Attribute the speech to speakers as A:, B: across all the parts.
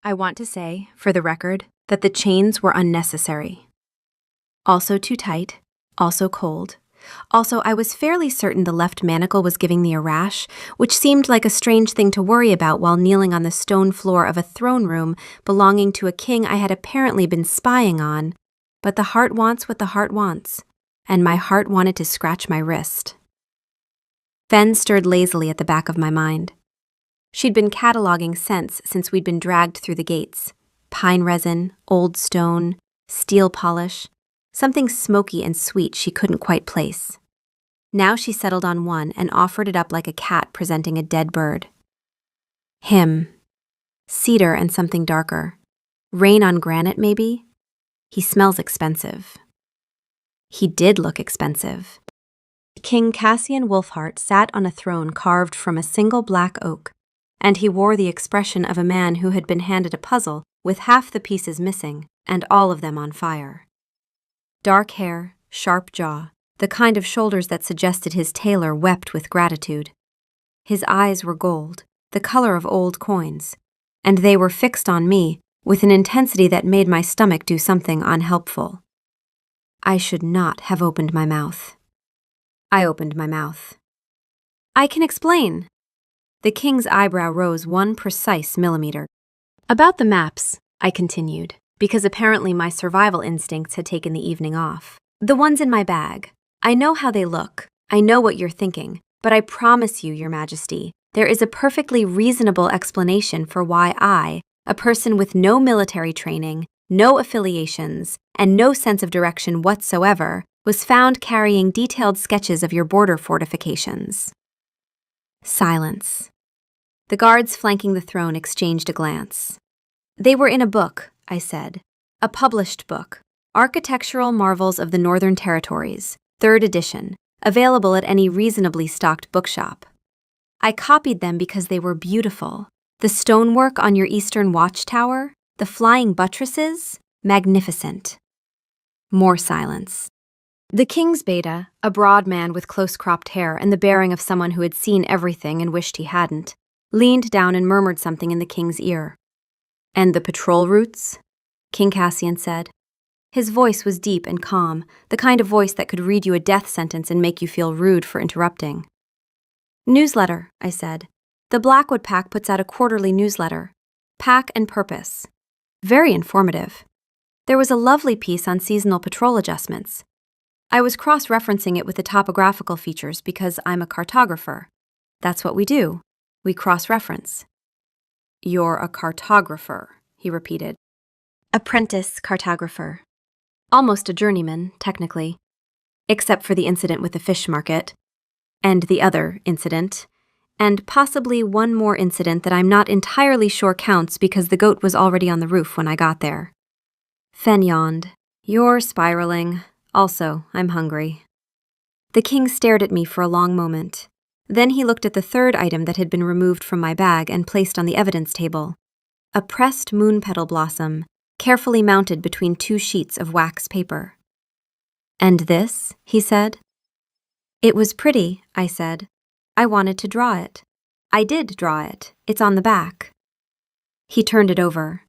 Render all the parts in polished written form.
A: I want to say, for the record, that the chains were unnecessary. Also too tight, also cold. Also, I was fairly certain the left manacle was giving me a rash, which seemed like a strange thing to worry about while kneeling on the stone floor of a throne room belonging to a king I had apparently been spying on. But the heart wants what the heart wants, and my heart wanted to scratch my wrist. Fen stirred lazily at the back of my mind. She'd been cataloging scents since we'd been dragged through the gates. Pine resin, old stone, steel polish, something smoky and sweet she couldn't quite place. Now she settled on one and offered it up like a cat presenting a dead bird. Him. Cedar and something darker. Rain on granite, maybe? He smells expensive. He did look expensive. King Cassian Wolfheart sat on a throne carved from a single black oak, and he wore the expression of a man who had been handed a puzzle with half the pieces missing and all of them on fire. Dark hair, sharp jaw, the kind of shoulders that suggested his tailor wept with gratitude. His eyes were gold, the color of old coins, and they were fixed on me with an intensity that made my stomach do something unhelpful. I should not have opened my mouth. I opened my mouth. I can explain. The king's eyebrow rose 1 precise millimeter. About the maps, I continued, because apparently my survival instincts had taken the evening off. The ones in my bag. I know how they look. I know what you're thinking. But I promise you, Your Majesty, there is a perfectly reasonable explanation for why I, a person with no military training, no affiliations, and no sense of direction whatsoever, was found carrying detailed sketches of your border fortifications. Silence. The guards flanking the throne exchanged a glance. They were in a book, I said. A published book. Architectural Marvels of the Northern Territories, 3rd edition, available at any reasonably stocked bookshop. I copied them because they were beautiful. The stonework on your eastern watchtower, the flying buttresses, magnificent. More silence. The king's beta, a broad man with close-cropped hair and the bearing of someone who had seen everything and wished he hadn't, leaned down and murmured something in the king's ear. And the patrol routes? King Cassian said. His voice was deep and calm, the kind of voice that could read you a death sentence and make you feel rude for interrupting. Newsletter, I said. The Blackwood Pack puts out a quarterly newsletter. Pack and Purpose. Very informative. There was a lovely piece on seasonal patrol adjustments. I was cross-referencing it with the topographical features because I'm a cartographer. That's what we do. We cross-reference. You're a cartographer, he repeated. Apprentice cartographer. Almost a journeyman, technically. Except for the incident with the fish market. And the other incident. And possibly one more incident that I'm not entirely sure counts because the goat was already on the roof when I got there. Fen yawned. You're spiraling. Also, I'm hungry. The king stared at me for a long moment. Then he looked at the third item that had been removed from my bag and placed on the evidence table. A pressed moon petal blossom, carefully mounted between 2 sheets of wax paper. And this, he said. It was pretty, I said. I wanted to draw it. I did draw it. It's on the back. He turned it over.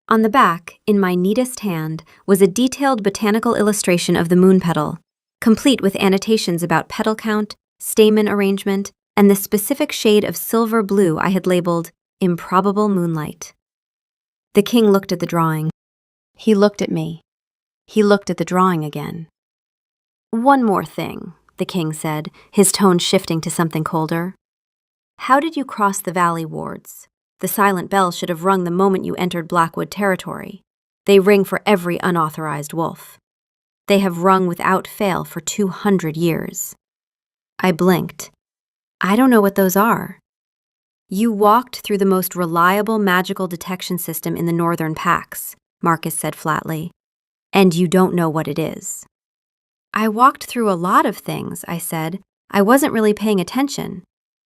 A: On the back, in my neatest hand, was a detailed botanical illustration of the moon petal, complete with annotations about petal count, stamen arrangement, and the specific shade of silver blue I had labeled Improbable Moonlight. The king looked at the drawing. He looked at me. He looked at the drawing again. One more thing, the king said, his tone shifting to something colder. How did you cross the valley wards? The silent bell should have rung the moment you entered Blackwood territory. They ring for every unauthorized wolf. They have rung without fail for 200 years. I blinked. I don't know what those are. You walked through the most reliable magical detection system in the northern packs, Marcus said flatly. And you don't know what it is. I walked through a lot of things, I said. I wasn't really paying attention.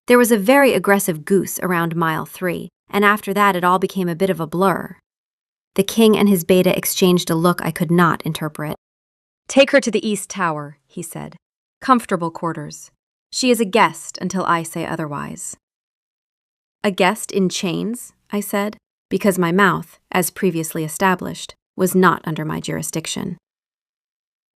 A: There was a very aggressive goose around mile 3, and after that it all became a bit of a blur. The king and his beta exchanged a look I could not interpret. Take her to the East Tower, he said. Comfortable quarters. She is a guest until I say otherwise. A guest in chains, I said. because my mouth, as previously established, was not under my jurisdiction.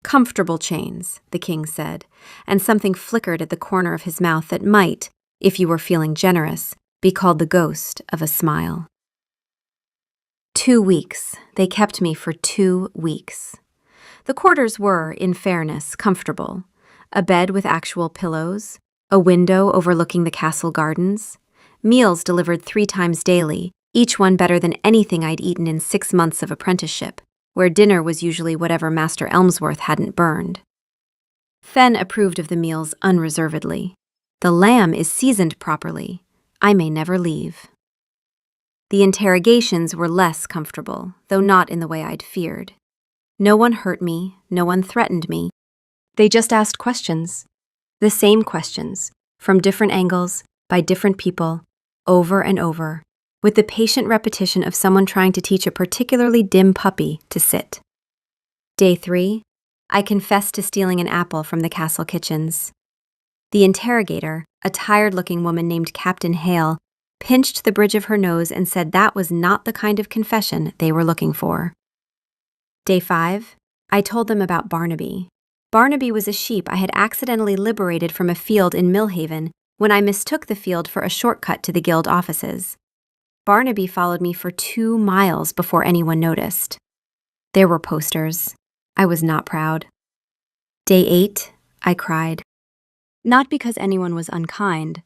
A: "Comfortable chains," the king said, and something flickered at the corner of his mouth that might, if you were feeling generous, be called the ghost of a smile. 2 weeks. They kept me for 2 weeks. The quarters were, in fairness, comfortable. A bed with actual pillows, a window overlooking the castle gardens, meals delivered 3 times daily, each one better than anything I'd eaten in 6 months of apprenticeship, where dinner was usually whatever Master Elmsworth hadn't burned. Fen approved of the meals unreservedly. "The lamb is seasoned properly. I may never leave." The interrogations were less comfortable, though not in the way I'd feared. No one hurt me, no one threatened me. They just asked questions. The same questions, from different angles, by different people, over and over, with the patient repetition of someone trying to teach a particularly dim puppy to sit. Day 3, I confessed to stealing an apple from the castle kitchens. The interrogator, a tired-looking woman named Captain Hale, pinched the bridge of her nose and said that was not the kind of confession they were looking for. Day 5, I told them about Barnaby. Barnaby was a sheep I had accidentally liberated from a field in Millhaven when I mistook the field for a shortcut to the guild offices. Barnaby followed me for 2 miles before anyone noticed. There were posters. I was not proud. Day 8, I cried. Not because anyone was unkind,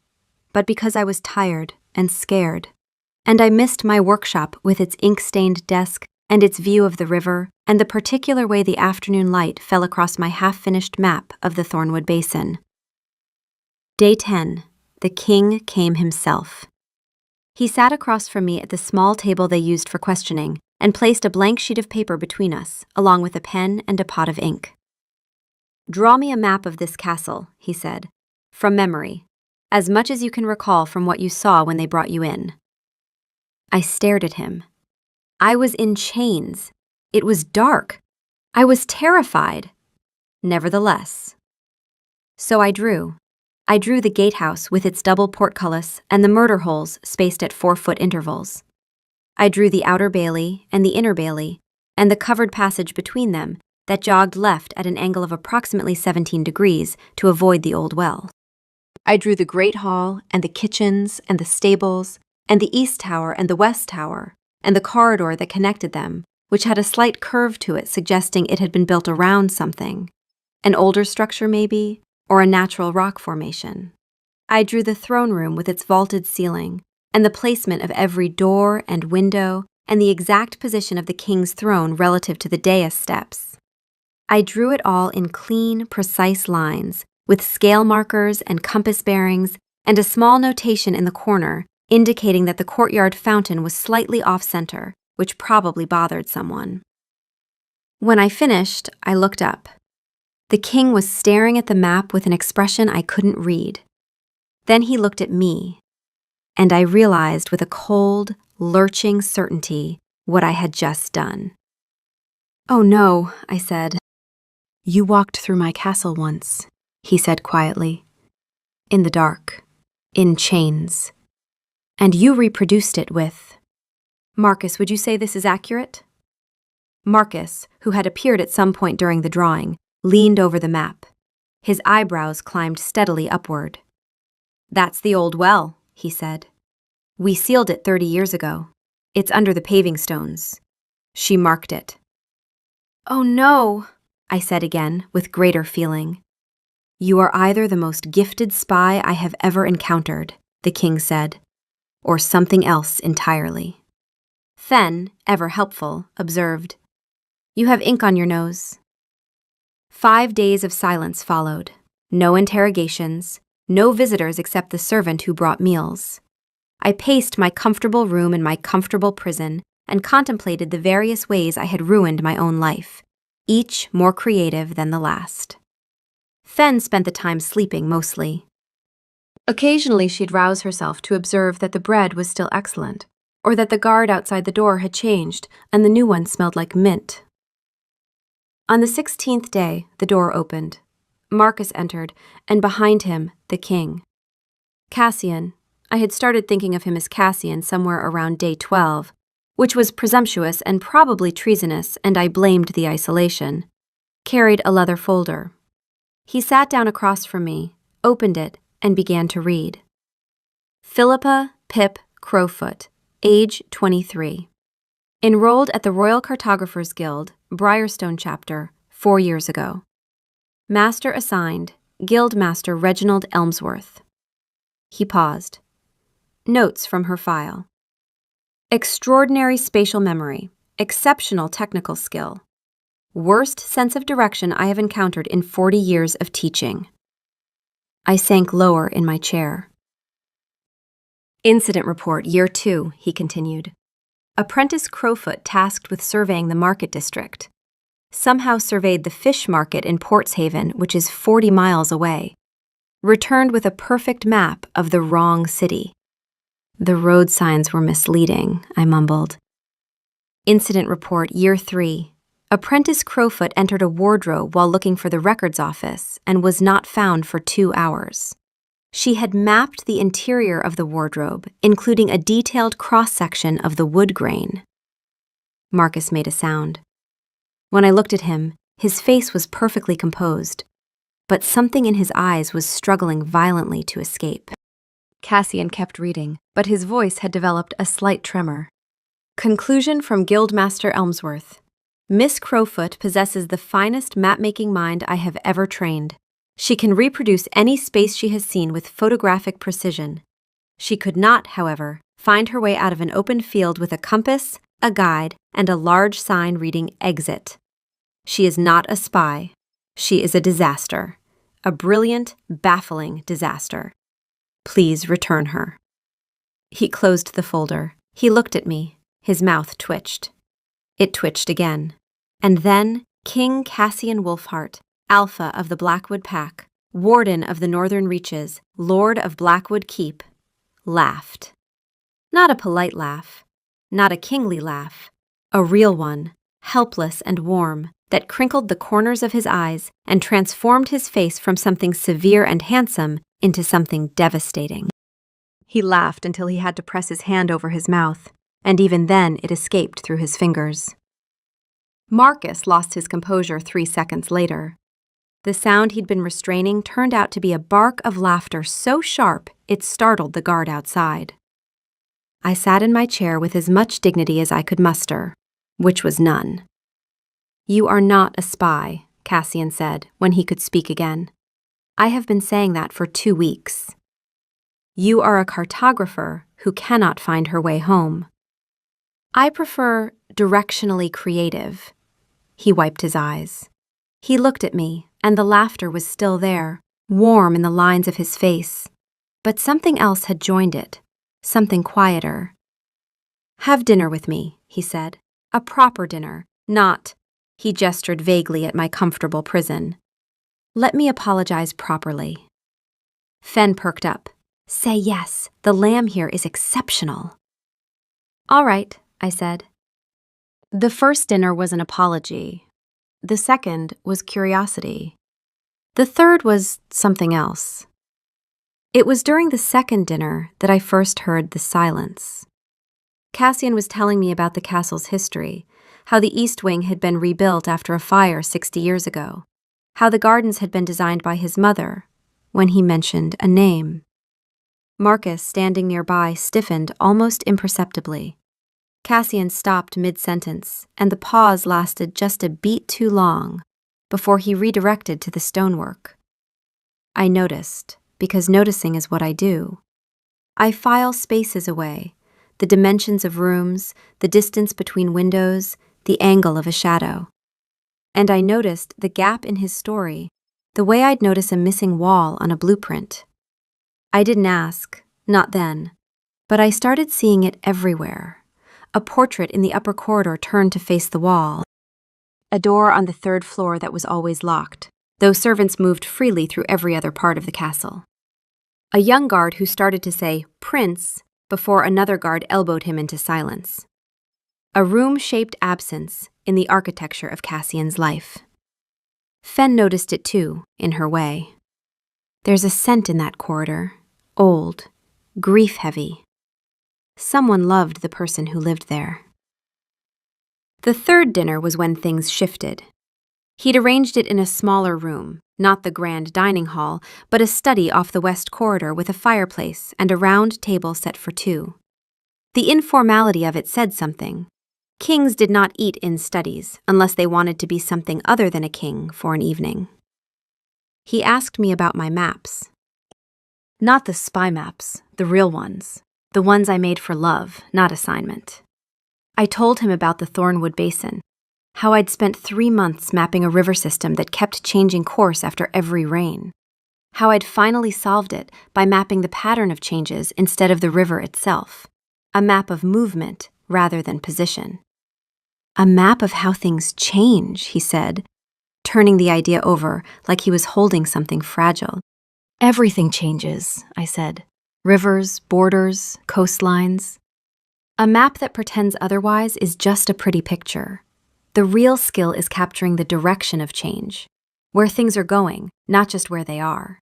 A: but because I was tired and scared. And I missed my workshop with its ink-stained desk and its view of the river and the particular way the afternoon light fell across my half-finished map of the Thornwood Basin. Day 10, the king came himself. He sat across from me at the small table they used for questioning and placed a blank sheet of paper between us, along with a pen and a pot of ink. "Draw me a map of this castle," he said, "from memory, as much as you can recall from what you saw when they brought you in." I stared at him. I was in chains. It was dark. I was terrified. Nevertheless. So I drew. I drew the gatehouse with its double portcullis and the murder holes spaced at 4-foot intervals. I drew the outer bailey and the inner bailey, and the covered passage between them that jogged left at an angle of approximately 17 degrees to avoid the old well. I drew the great hall and the kitchens and the stables and the east tower and the west tower and the corridor that connected them, which had a slight curve to it suggesting it had been built around something. An older structure maybe, or a natural rock formation. I drew the throne room with its vaulted ceiling, and the placement of every door and window, and the exact position of the king's throne relative to the dais steps. I drew it all in clean, precise lines, with scale markers and compass bearings, and a small notation in the corner indicating that the courtyard fountain was slightly off-center, which probably bothered someone. When I finished, I looked up. The king was staring at the map with an expression I couldn't read. Then he looked at me, and I realized with a cold, lurching certainty what I had just done. "Oh no," I said. "You walked through my castle once," he said quietly. "In the dark, in chains. And you reproduced it with..." "Marcus, would you say this is accurate?" Marcus, who had appeared at some point during the drawing, leaned over the map. His eyebrows climbed steadily upward. "That's the old well," he said. "We sealed it 30 years ago. It's under the paving stones. She marked it." "Oh no," I said again, with greater feeling. "You are either the most gifted spy I have ever encountered," the king said, "or something else entirely." Fen, ever helpful, observed, "You have ink on your nose." 5 days of silence followed. No interrogations, no visitors except the servant who brought meals. I paced my comfortable room in my comfortable prison and contemplated the various ways I had ruined my own life, each more creative than the last. Fen spent the time sleeping mostly. Occasionally she'd rouse herself to observe that the bread was still excellent, or that the guard outside the door had changed and the new one smelled like mint. On the 16th day, the door opened. Marcus entered, and behind him, the king. Cassian, I had started thinking of him as Cassian somewhere around day 12, which was presumptuous and probably treasonous, and I blamed the isolation, carried a leather folder. He sat down across from me, opened it, and began to read. Philippa Pip Crowfoot, age 23. Enrolled at the Royal Cartographers Guild, Briarstone Chapter, 4 years ago. Master assigned, Guild Master Reginald Elmsworth. He paused. Notes from her file. Extraordinary spatial memory, exceptional technical skill. Worst sense of direction I have encountered in 40 years of teaching. I sank lower in my chair. Incident report, year 2, he continued. Apprentice Crowfoot tasked with surveying the market district. Somehow surveyed the fish market in Portshaven, which is 40 miles away. Returned with a perfect map of the wrong city. The road signs were misleading, I mumbled. Incident report, year 3. Apprentice Crowfoot entered a wardrobe while looking for the records office and was not found for 2 hours. She had mapped the interior of the wardrobe, including a detailed cross-section of the wood grain. Marcus made a sound. When I looked at him, his face was perfectly composed, but something in his eyes was struggling violently to escape. Cassian kept reading, but his voice had developed a slight tremor. Conclusion from Guildmaster Elmsworth. Miss Crowfoot possesses the finest map-making mind I have ever trained. She can reproduce any space she has seen with photographic precision. She could not, however, find her way out of an open field with a compass, a guide, and a large sign reading Exit. She is not a spy. She is a disaster. A brilliant, baffling disaster. Please return her. He closed the folder. He looked at me. His mouth twitched. It twitched again. And then King Cassian Wolfheart, Alpha of the Blackwood Pack, Warden of the Northern Reaches, Lord of Blackwood Keep, laughed. Not a polite laugh, not a kingly laugh, a real one, helpless and warm, that crinkled the corners of his eyes and transformed his face from something severe and handsome into something devastating. He laughed until he had to press his hand over his mouth, and even then it escaped through his fingers. Marcus lost his composure 3 seconds later. The sound he'd been restraining turned out to be a bark of laughter so sharp it startled the guard outside. I sat in my chair with as much dignity as I could muster, which was none. You are not a spy, Cassian said when he could speak again. I have been saying that for 2 weeks. You are a cartographer who cannot find her way home. I prefer directionally creative. He wiped his eyes. He looked at me, and the laughter was still there, warm in the lines of his face. But something else had joined it, something quieter. Have dinner with me, he said. A proper dinner, not, he gestured vaguely at my comfortable prison. Let me apologize properly. Fen perked up. Say yes, the lamb here is exceptional. All right, I said. The first dinner was an apology. The second was curiosity. The third was something else. It was during the second dinner that I first heard the silence. Cassian was telling me about the castle's history, how the East Wing had been rebuilt after a fire 60 years ago, how the gardens had been designed by his mother, when he mentioned a name. Marcus, standing nearby, stiffened almost imperceptibly. Cassian stopped mid-sentence, and the pause lasted just a beat too long before he redirected to the stonework. I noticed, because noticing is what I do. I file spaces away, the dimensions of rooms, the distance between windows, the angle of a shadow. And I noticed the gap in his story, the way I'd notice a missing wall on a blueprint. I didn't ask, not then, but I started seeing it everywhere. A portrait in the upper corridor turned to face the wall. A door on the 3rd floor that was always locked, though servants moved freely through every other part of the castle. A young guard who started to say, Prince, before another guard elbowed him into silence. A room-shaped absence in the architecture of Cassian's life. Fen noticed it too, in her way. There's a scent in that corridor, old, grief-heavy. Someone loved the person who lived there. The third dinner was when things shifted. He'd arranged it in a smaller room, not the grand dining hall, but a study off the west corridor with a fireplace and a round table set for two. The informality of it said something. Kings did not eat in studies unless they wanted to be something other than a king for an evening. He asked me about my maps. Not the spy maps, the real ones. The ones I made for love, not assignment. I told him about the Thornwood Basin, how I'd spent 3 months mapping a river system that kept changing course after every rain, how I'd finally solved it by mapping the pattern of changes instead of the river itself, a map of movement rather than position. A map of how things change, he said, turning the idea over like he was holding something fragile. Everything changes, I said. Rivers, borders, coastlines. A map that pretends otherwise is just a pretty picture. The real skill is capturing the direction of change, where things are going, not just where they are.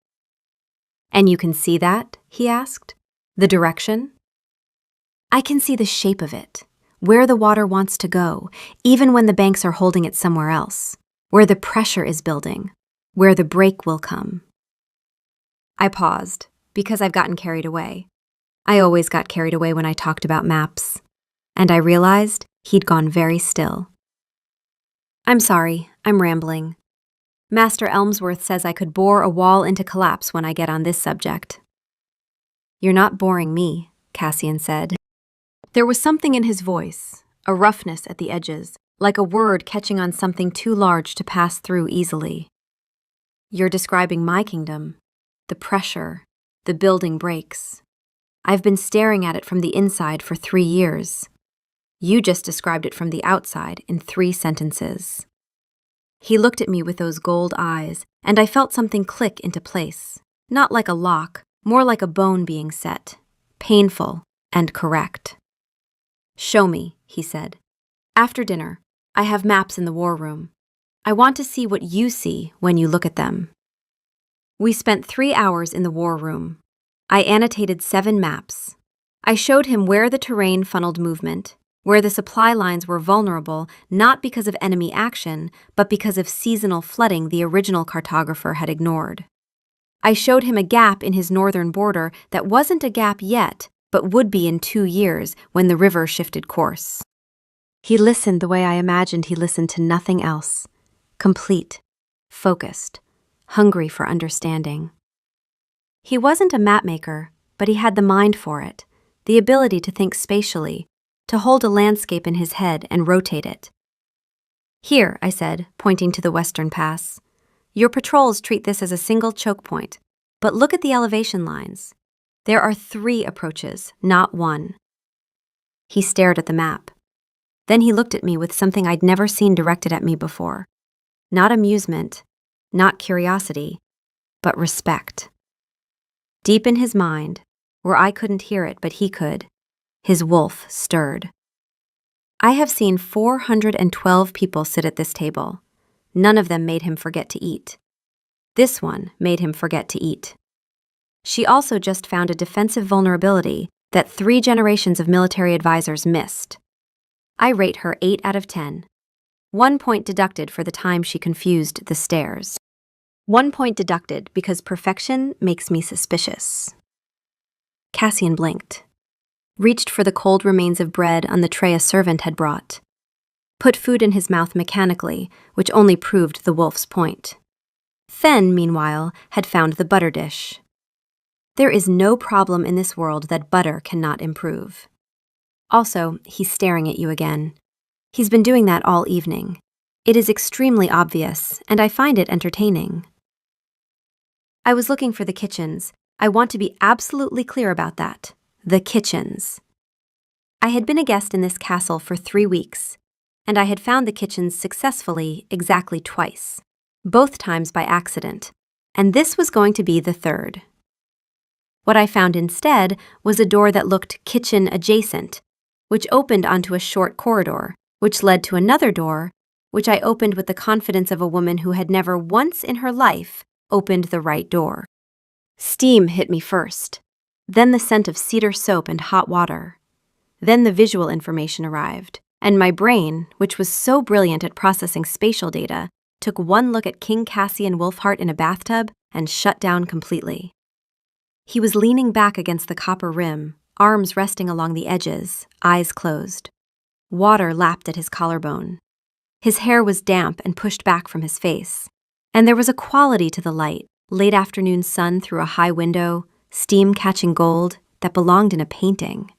A: And you can see that, he asked? The direction? I can see the shape of it, where the water wants to go, even when the banks are holding it somewhere else, where the pressure is building, where the break will come. I paused, because I've gotten carried away. I always got carried away when I talked about maps, and I realized he'd gone very still. I'm sorry, I'm rambling. Master Elmsworth says I could bore a wall into collapse when I get on this subject. You're not boring me, Cassian said. There was something in his voice, a roughness at the edges, like a word catching on something too large to pass through easily. You're describing my kingdom, the pressure, the building breaks. I've been staring at it from the inside for 3 years. You just described it from the outside in 3 sentences. He looked at me with those gold eyes, and I felt something click into place, not like a lock, more like a bone being set, painful and correct. Show me, he said. After dinner, I have maps in the war room. I want to see what you see when you look at them. We spent 3 hours in the war room. I annotated 7 maps. I showed him where the terrain funneled movement, where the supply lines were vulnerable not because of enemy action, but because of seasonal flooding the original cartographer had ignored. I showed him a gap in his northern border that wasn't a gap yet, but would be in 2 years when the river shifted course. He listened the way I imagined he listened to nothing else, complete, focused, hungry for understanding. He wasn't a mapmaker, but he had the mind for it, the ability to think spatially, to hold a landscape in his head and rotate it. Here, I said, pointing to the Western Pass. Your patrols treat this as a single choke point, but look at the elevation lines. There are 3 approaches, not 1. He stared at the map. Then he looked at me with something I'd never seen directed at me before. Not amusement, not curiosity, but respect. Deep in his mind, where I couldn't hear it but he could, his wolf stirred. I have seen 412 people sit at this table. None of them made him forget to eat. This one made him forget to eat. She also just found a defensive vulnerability that 3 generations of military advisors missed. I rate her 8 out of 10. 1 point deducted for the time she confused the stairs. 1 point deducted because perfection makes me suspicious. Cassian blinked, reached for the cold remains of bread on the tray a servant had brought, put food in his mouth mechanically, which only proved the wolf's point. Fen, meanwhile, had found the butter dish. There is no problem in this world that butter cannot improve. Also, he's staring at you again. He's been doing that all evening. It is extremely obvious, and I find it entertaining. I was looking for the kitchens. I want to be absolutely clear about that. The kitchens. I had been a guest in this castle for 3 weeks, and I had found the kitchens successfully exactly twice, both times by accident, and this was going to be the 3rd. What I found instead was a door that looked kitchen adjacent, which opened onto a short corridor, which led to another door, which I opened with the confidence of a woman who had never once in her life opened the right door. Steam hit me first, then the scent of cedar soap and hot water. Then the visual information arrived. and my brain, which was so brilliant at processing spatial data, took one look at King Cassian Wolfheart in a bathtub and shut down completely. He was leaning back against the copper rim, arms resting along the edges, eyes closed. Water lapped at his collarbone. His hair was damp and pushed back from his face, and there was a quality to the light, late afternoon sun through a high window, steam catching gold, that belonged in a painting.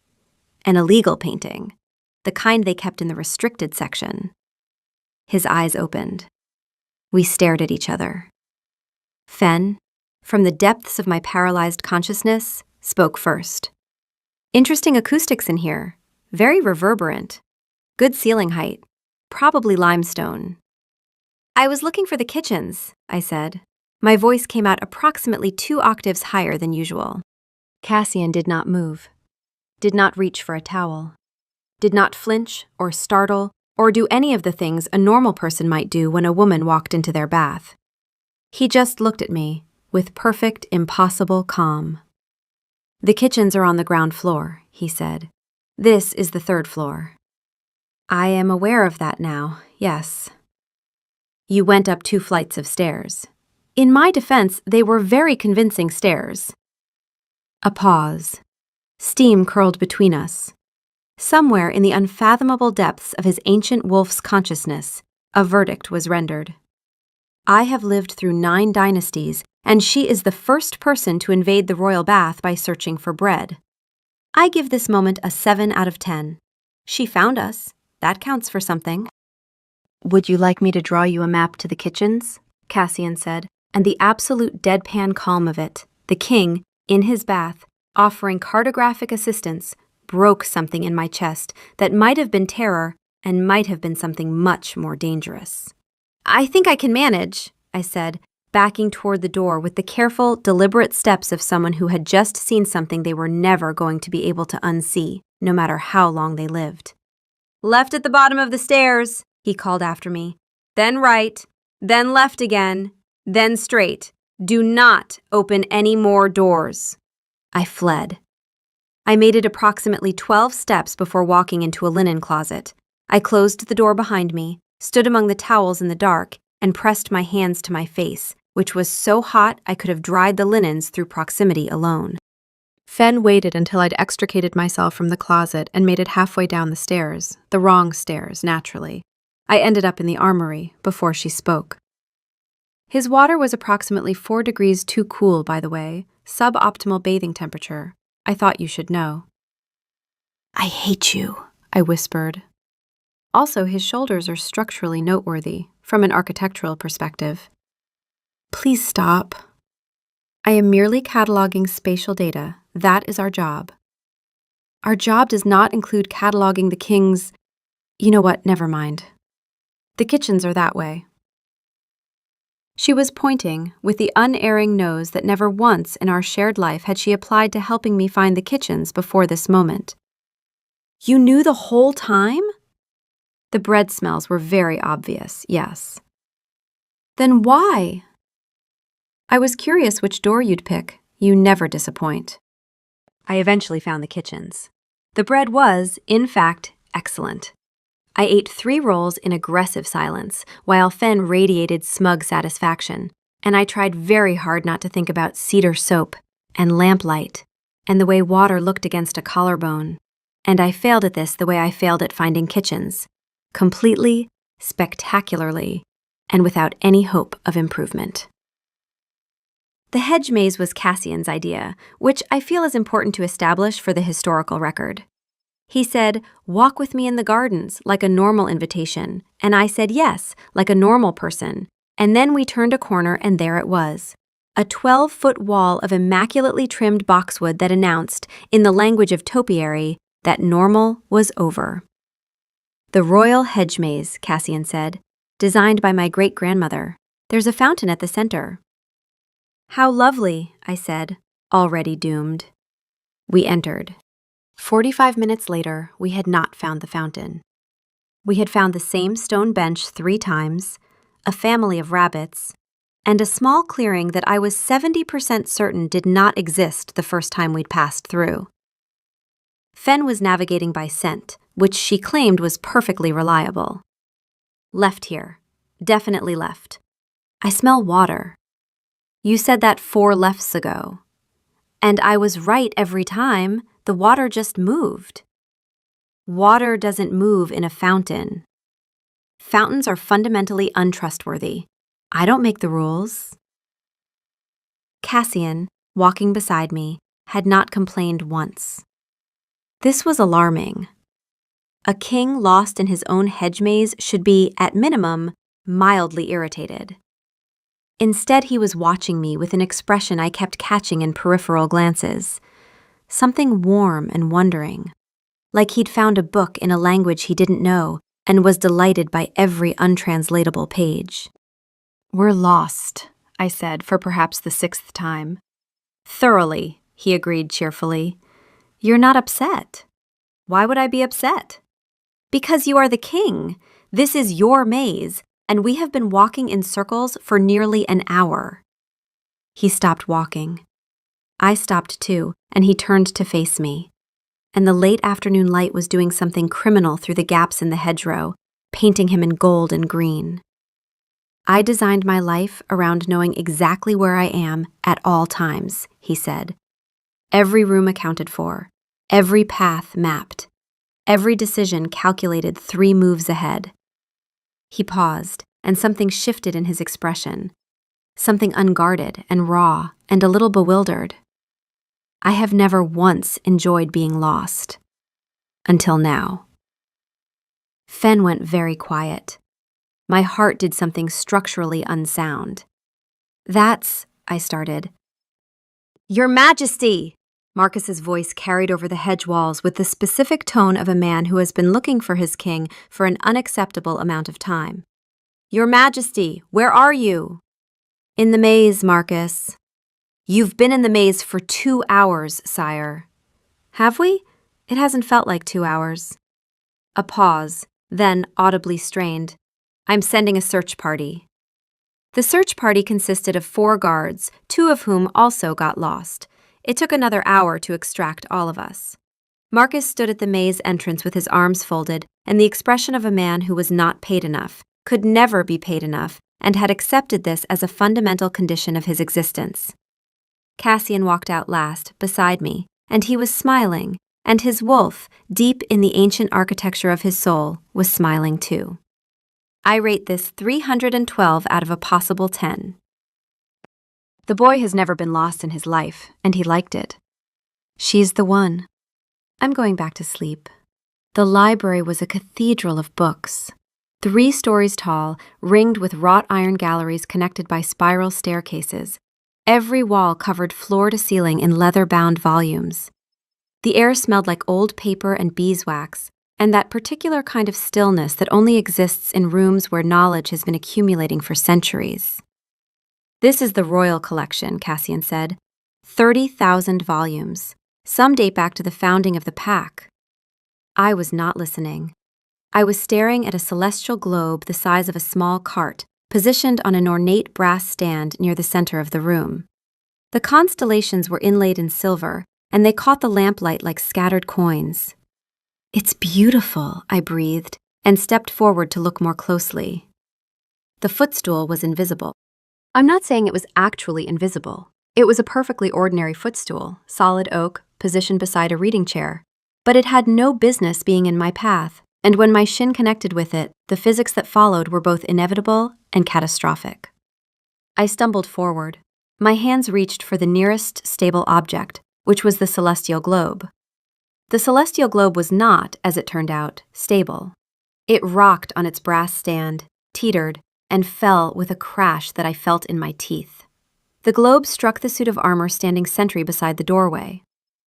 A: An illegal painting, the kind they kept in the restricted section. His eyes opened. We stared at each other. Fen, from the depths of my paralyzed consciousness, spoke first. Interesting acoustics in here, very reverberant. Good ceiling height, probably limestone. I was looking for the kitchens, I said. My voice came out approximately 2 octaves higher than usual. Cassian did not move, did not reach for a towel, did not flinch or startle or do any of the things a normal person might do when a woman walked into their bath. He just looked at me with perfect, impossible calm. The kitchens are on the ground floor, he said. This is the 3rd floor. I am aware of that now, yes. You went up 2 flights of stairs. In my defense, they were very convincing stairs. A pause. Steam curled between us. Somewhere in the unfathomable depths of his ancient wolf's consciousness, a verdict was rendered. I have lived through 9 dynasties, and she is the first person to invade the royal bath by searching for bread. I give this moment a 7 out of 10. She found us. That counts for something. Would you like me to draw you a map to the kitchens? Cassian said, and the absolute deadpan calm of it, the king, in his bath, offering cartographic assistance, broke something in my chest that might have been terror and might have been something much more dangerous. I think I can manage, I said, backing toward the door with the careful, deliberate steps of someone who had just seen something they were never going to be able to unsee, no matter how long they lived. Left at the bottom of the stairs, he called after me. Then right, then left again, then straight. Do not open any more doors. I fled. I made it approximately 12 steps before walking into a linen closet. I closed the door behind me, stood among the towels in the dark, and pressed my hands to my face, which was so hot I could have dried the linens through proximity alone. Fen waited until I'd extricated myself from the closet and made it halfway down the stairs, the wrong stairs, naturally. I ended up in the armory before she spoke. His water was approximately 4 degrees too cool, by the way, suboptimal bathing temperature. I thought you should know. I hate you, I whispered. Also, his shoulders are structurally noteworthy, from an architectural perspective. Please stop. I am merely cataloging spatial data. That is our job. Our job does not include cataloging the king's... You know what, never mind. The kitchens are that way. She was pointing, with the unerring nose that never once in our shared life had she applied to helping me find the kitchens before this moment. You knew the whole time? The bread smells were very obvious, yes. Then why? I was curious which door you'd pick. You never disappoint. I eventually found the kitchens. The bread was, in fact, excellent. I ate 3 rolls in aggressive silence, while Fen radiated smug satisfaction, and I tried very hard not to think about cedar soap and lamplight and the way water looked against a collarbone. And I failed at this the way I failed at finding kitchens, completely, spectacularly, and without any hope of improvement. The hedge maze was Cassian's idea, which I feel is important to establish for the historical record. He said, "Walk with me in the gardens," like a normal invitation, and I said yes, like a normal person, and then we turned a corner and there it was. A 12-foot wall of immaculately trimmed boxwood that announced, in the language of topiary, that normal was over. The Royal Hedge Maze, Cassian said, designed by my great-grandmother. There's a fountain at the center. How lovely, I said, already doomed. We entered. 45 minutes later, we had not found the fountain. We had found the same stone bench 3 times, a family of rabbits, and a small clearing that I was 70% certain did not exist the first time we'd passed through. Fen was navigating by scent, which she claimed was perfectly reliable. Left here. Definitely left. I smell water. You said that 4 lefts ago. And I was right every time. The water just moved. Water doesn't move in a fountain. Fountains are fundamentally untrustworthy. I don't make the rules. Cassian, walking beside me, had not complained once. This was alarming. A king lost in his own hedge maze should be, at minimum, mildly irritated. Instead, he was watching me with an expression I kept catching in peripheral glances. Something warm and wondering. Like he'd found a book in a language he didn't know and was delighted by every untranslatable page. "We're lost," I said for perhaps the 6th time. "Thoroughly," he agreed cheerfully. "You're not upset." "Why would I be upset?" "Because you are the king. This is your maze, and we have been walking in circles for nearly an hour." He stopped walking. I stopped too, and he turned to face me. And the late afternoon light was doing something criminal through the gaps in the hedgerow, painting him in gold and green. "I designed my life around knowing exactly where I am at all times," he said. "Every room accounted for, every path mapped, every decision calculated 3 moves ahead." He paused, and something shifted in his expression, something unguarded and raw and a little bewildered. I have never once enjoyed being lost. Until now. Fen went very quiet. My heart did something structurally unsound. "That's," I started. "Your Majesty!" Marcus's voice carried over the hedge walls with the specific tone of a man who has been looking for his king for an unacceptable amount of time. "Your Majesty, where are you?" "In the maze, Marcus." "You've been in the maze for 2 hours, sire." "Have we? It hasn't felt like 2 hours." A pause, then audibly strained. "I'm sending a search party." The search party consisted of 4 guards, 2 of whom also got lost. It took another hour to extract all of us. Marcus stood at the maze entrance with his arms folded and the expression of a man who was not paid enough, could never be paid enough, and had accepted this as a fundamental condition of his existence. Cassian walked out last, beside me, and he was smiling, and his wolf, deep in the ancient architecture of his soul, was smiling too. I rate this 312 out of a possible 10. The boy has never been lost in his life, and he liked it. She's the one. I'm going back to sleep. The library was a cathedral of books. 3 stories tall, ringed with wrought iron galleries connected by spiral staircases. Every wall covered floor to ceiling in leather-bound volumes. The air smelled like old paper and beeswax, and that particular kind of stillness that only exists in rooms where knowledge has been accumulating for centuries. "This is the royal collection," Cassian said. 30,000 volumes. Some date back to the founding of the pack. I was not listening. I was staring at a celestial globe the size of a small cart, positioned on an ornate brass stand near the center of the room. The constellations were inlaid in silver, and they caught the lamplight like scattered coins. "It's beautiful," I breathed, and stepped forward to look more closely. The footstool was invisible. I'm not saying it was actually invisible. It was a perfectly ordinary footstool, solid oak, positioned beside a reading chair. But it had no business being in my path, and when my shin connected with it, the physics that followed were both inevitable and catastrophic. I stumbled forward. My hands reached for the nearest stable object, which was the celestial globe. The celestial globe was not, as it turned out, stable. It rocked on its brass stand, teetered, and fell with a crash that I felt in my teeth. The globe struck the suit of armor standing sentry beside the doorway.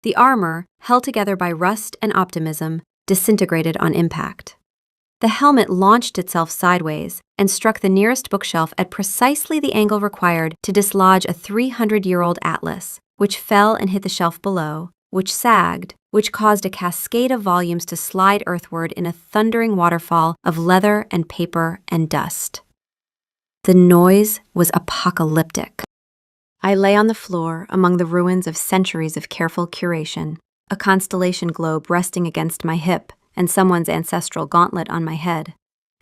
A: The armor, held together by rust and optimism, disintegrated on impact. The helmet launched itself sideways and struck the nearest bookshelf at precisely the angle required to dislodge a 300-year-old atlas, which fell and hit the shelf below, which sagged, which caused a cascade of volumes to slide earthward in a thundering waterfall of leather and paper and dust. The noise was apocalyptic. I lay on the floor among the ruins of centuries of careful curation, a constellation globe resting against my hip, and someone's ancestral gauntlet on my head,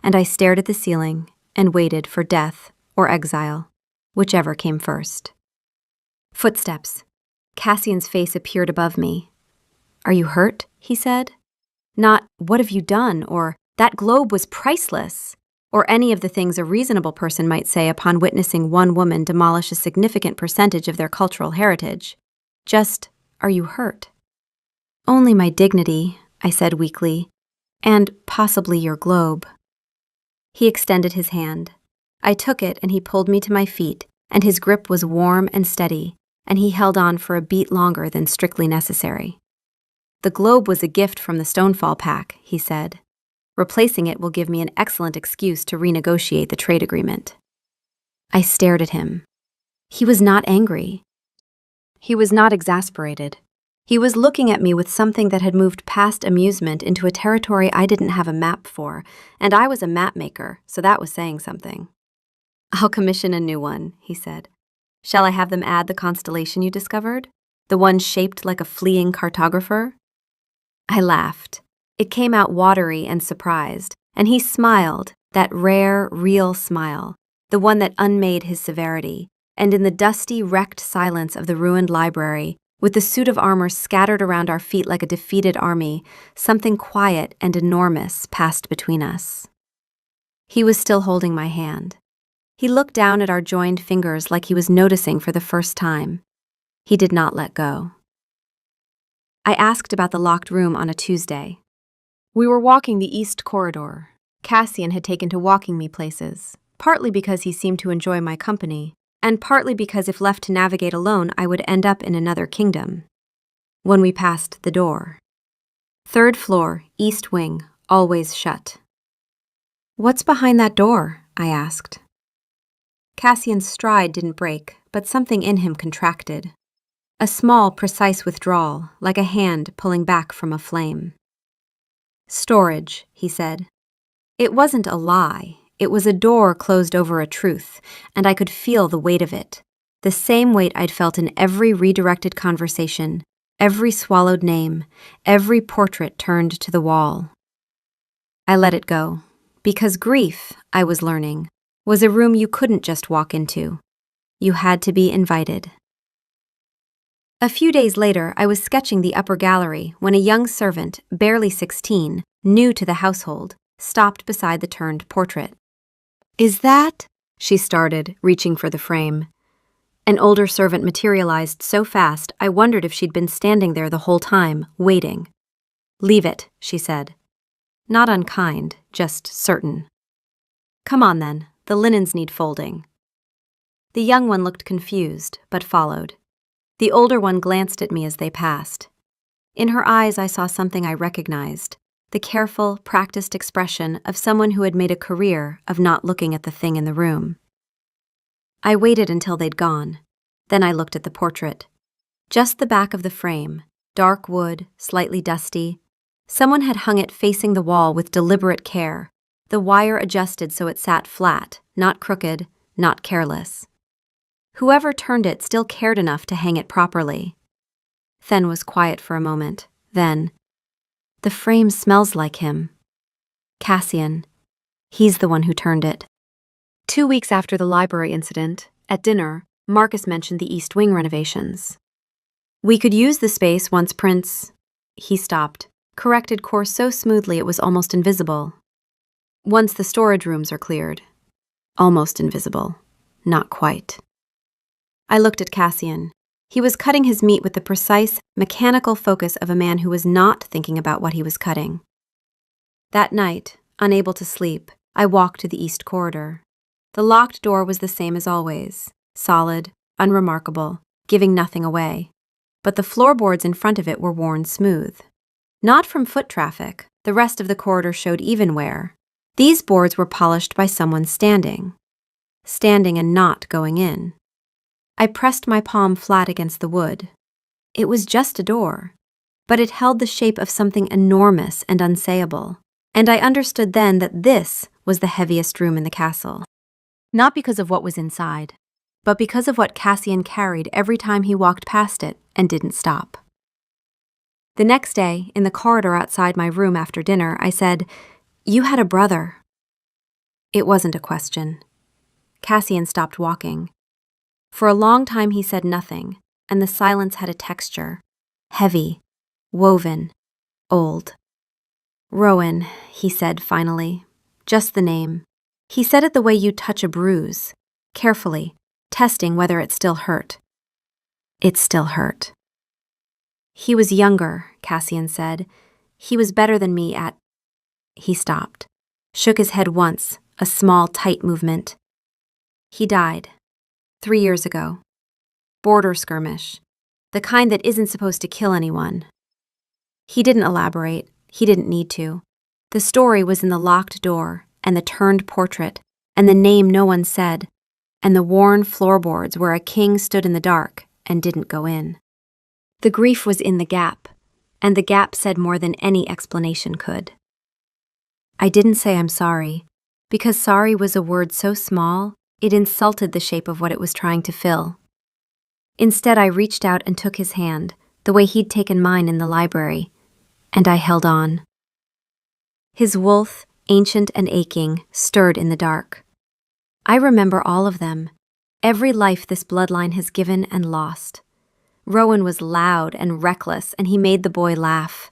A: and I stared at the ceiling and waited for death or exile, whichever came first. Footsteps. Cassian's face appeared above me. "Are you hurt?" he said. Not, "What have you done?" or "That globe was priceless," or any of the things a reasonable person might say upon witnessing one woman demolish a significant percentage of their cultural heritage. Just, "Are you hurt?" "Only my dignity," I said weakly, "and possibly your globe." He extended his hand. I took it and he pulled me to my feet, and his grip was warm and steady, and he held on for a beat longer than strictly necessary. "The globe was a gift from the Stonefall Pack," he said. "Replacing it will give me an excellent excuse to renegotiate the trade agreement." I stared at him. He was not angry. He was not exasperated. He was looking at me with something that had moved past amusement into a territory I didn't have a map for, and I was a map maker, so that was saying something. "I'll commission a new one," he said. "Shall I have them add the constellation you discovered? The one shaped like a fleeing cartographer?" I laughed. It came out watery and surprised, and he smiled, that rare, real smile, the one that unmade his severity, and in the dusty, wrecked silence of the ruined library, with the suit of armor scattered around our feet like a defeated army, something quiet and enormous passed between us. He was still holding my hand. He looked down at our joined fingers like he was noticing for the first time. He did not let go. I asked about the locked room on a Tuesday. We were walking the East Corridor. Cassian had taken to walking me places, partly because he seemed to enjoy my company, and partly because if left to navigate alone, I would end up in another kingdom. When we passed the door. 3rd floor, East Wing, always shut. "What's behind that door?" I asked. Cassian's stride didn't break, but something in him contracted. A small, precise withdrawal, like a hand pulling back from a flame. "Storage," he said. It wasn't a lie. It was a door closed over a truth, and I could feel the weight of it, the same weight I'd felt in every redirected conversation, every swallowed name, every portrait turned to the wall. I let it go, because grief, I was learning, was a room you couldn't just walk into. You had to be invited. A few days later, I was sketching the upper gallery when a young servant, barely 16, new to the household, stopped beside the turned portrait. "Is that?" she started, reaching for the frame. An older servant materialized so fast, I wondered if she'd been standing there the whole time, waiting. "Leave it," she said. Not unkind, just certain. "Come on then, the linens need folding." The young one looked confused, but followed. The older one glanced at me as they passed. In her eyes I saw something I recognized, the careful, practiced expression of someone who had made a career of not looking at the thing in the room. I waited until they'd gone. Then I looked at the portrait. Just the back of the frame, dark wood, slightly dusty. Someone had hung it facing the wall with deliberate care, the wire adjusted so it sat flat, not crooked, not careless. Whoever turned it still cared enough to hang it properly. Then was quiet for a moment. Then, "The frame smells like him." Cassian. He's the one who turned it. 2 weeks after the library incident, at dinner, Marcus mentioned the East Wing renovations. "We could use the space once Prince—" He stopped, corrected course so smoothly it was almost invisible. "Once the storage rooms are cleared." Almost invisible. Not quite. I looked at Cassian. He was cutting his meat with the precise, mechanical focus of a man who was not thinking about what he was cutting. That night, unable to sleep, I walked to the East Corridor. The locked door was the same as always, solid, unremarkable, giving nothing away. But the floorboards in front of it were worn smooth. Not from foot traffic, the rest of the corridor showed even wear. These boards were polished by someone standing. Standing and not going in. I pressed my palm flat against the wood. It was just a door, but it held the shape of something enormous and unsayable, and I understood then that this was the heaviest room in the castle. Not because of what was inside, but because of what Cassian carried every time he walked past it and didn't stop. The next day, in the corridor outside my room after dinner, I said, "You had a brother." It wasn't a question. Cassian stopped walking. For a long time he said nothing, and the silence had a texture. Heavy, woven, old. "Rowan," he said finally. Just the name. He said it the way you touch a bruise, carefully, testing whether it still hurt. It still hurt. "He was younger," Cassian said. "He was better than me at—" He stopped, shook his head once, a small, tight movement. "He died. 3 years ago. Border skirmish. The kind that isn't supposed to kill anyone." He didn't elaborate. He didn't need to. The story was in the locked door, and the turned portrait, and the name no one said, and the worn floorboards where a king stood in the dark and didn't go in. The grief was in the gap, and the gap said more than any explanation could. I didn't say I'm sorry, because sorry was a word so small, it insulted the shape of what it was trying to fill. Instead, I reached out and took his hand, the way he'd taken mine in the library, and I held on. His wolf, ancient and aching, stirred in the dark. I remember all of them, every life this bloodline has given and lost. Rowan was loud and reckless, and he made the boy laugh.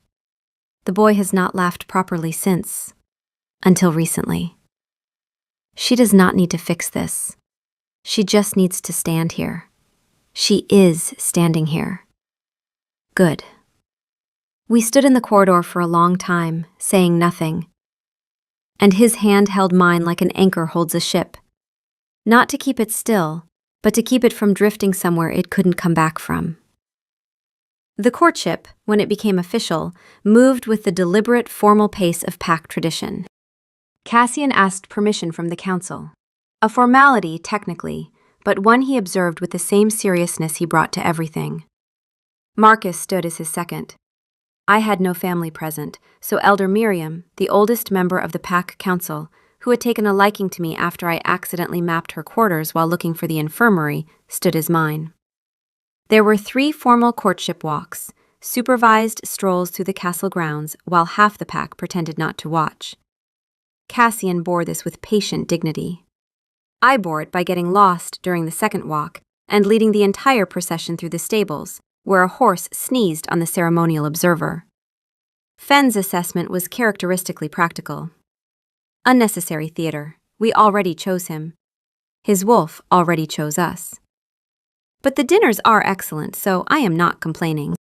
A: The boy has not laughed properly since, until recently. She does not need to fix this. She just needs to stand here. She is standing here. Good. We stood in the corridor for a long time, saying nothing. And his hand held mine like an anchor holds a ship. Not to keep it still, but to keep it from drifting somewhere it couldn't come back from. The courtship, when it became official, moved with the deliberate, formal pace of pack tradition. Cassian asked permission from the council. A formality, technically, but one he observed with the same seriousness he brought to everything. Marcus stood as his second. I had no family present, so Elder Miriam, the oldest member of the pack council, who had taken a liking to me after I accidentally mapped her quarters while looking for the infirmary, stood as mine. There were 3 formal courtship walks, supervised strolls through the castle grounds while half the pack pretended not to watch. Cassian bore this with patient dignity. I bore it by getting lost during the second walk and leading the entire procession through the stables, where a horse sneezed on the ceremonial observer. Fenn's assessment was characteristically practical. Unnecessary theater. We already chose him. His wolf already chose us. But the dinners are excellent, so I am not complaining.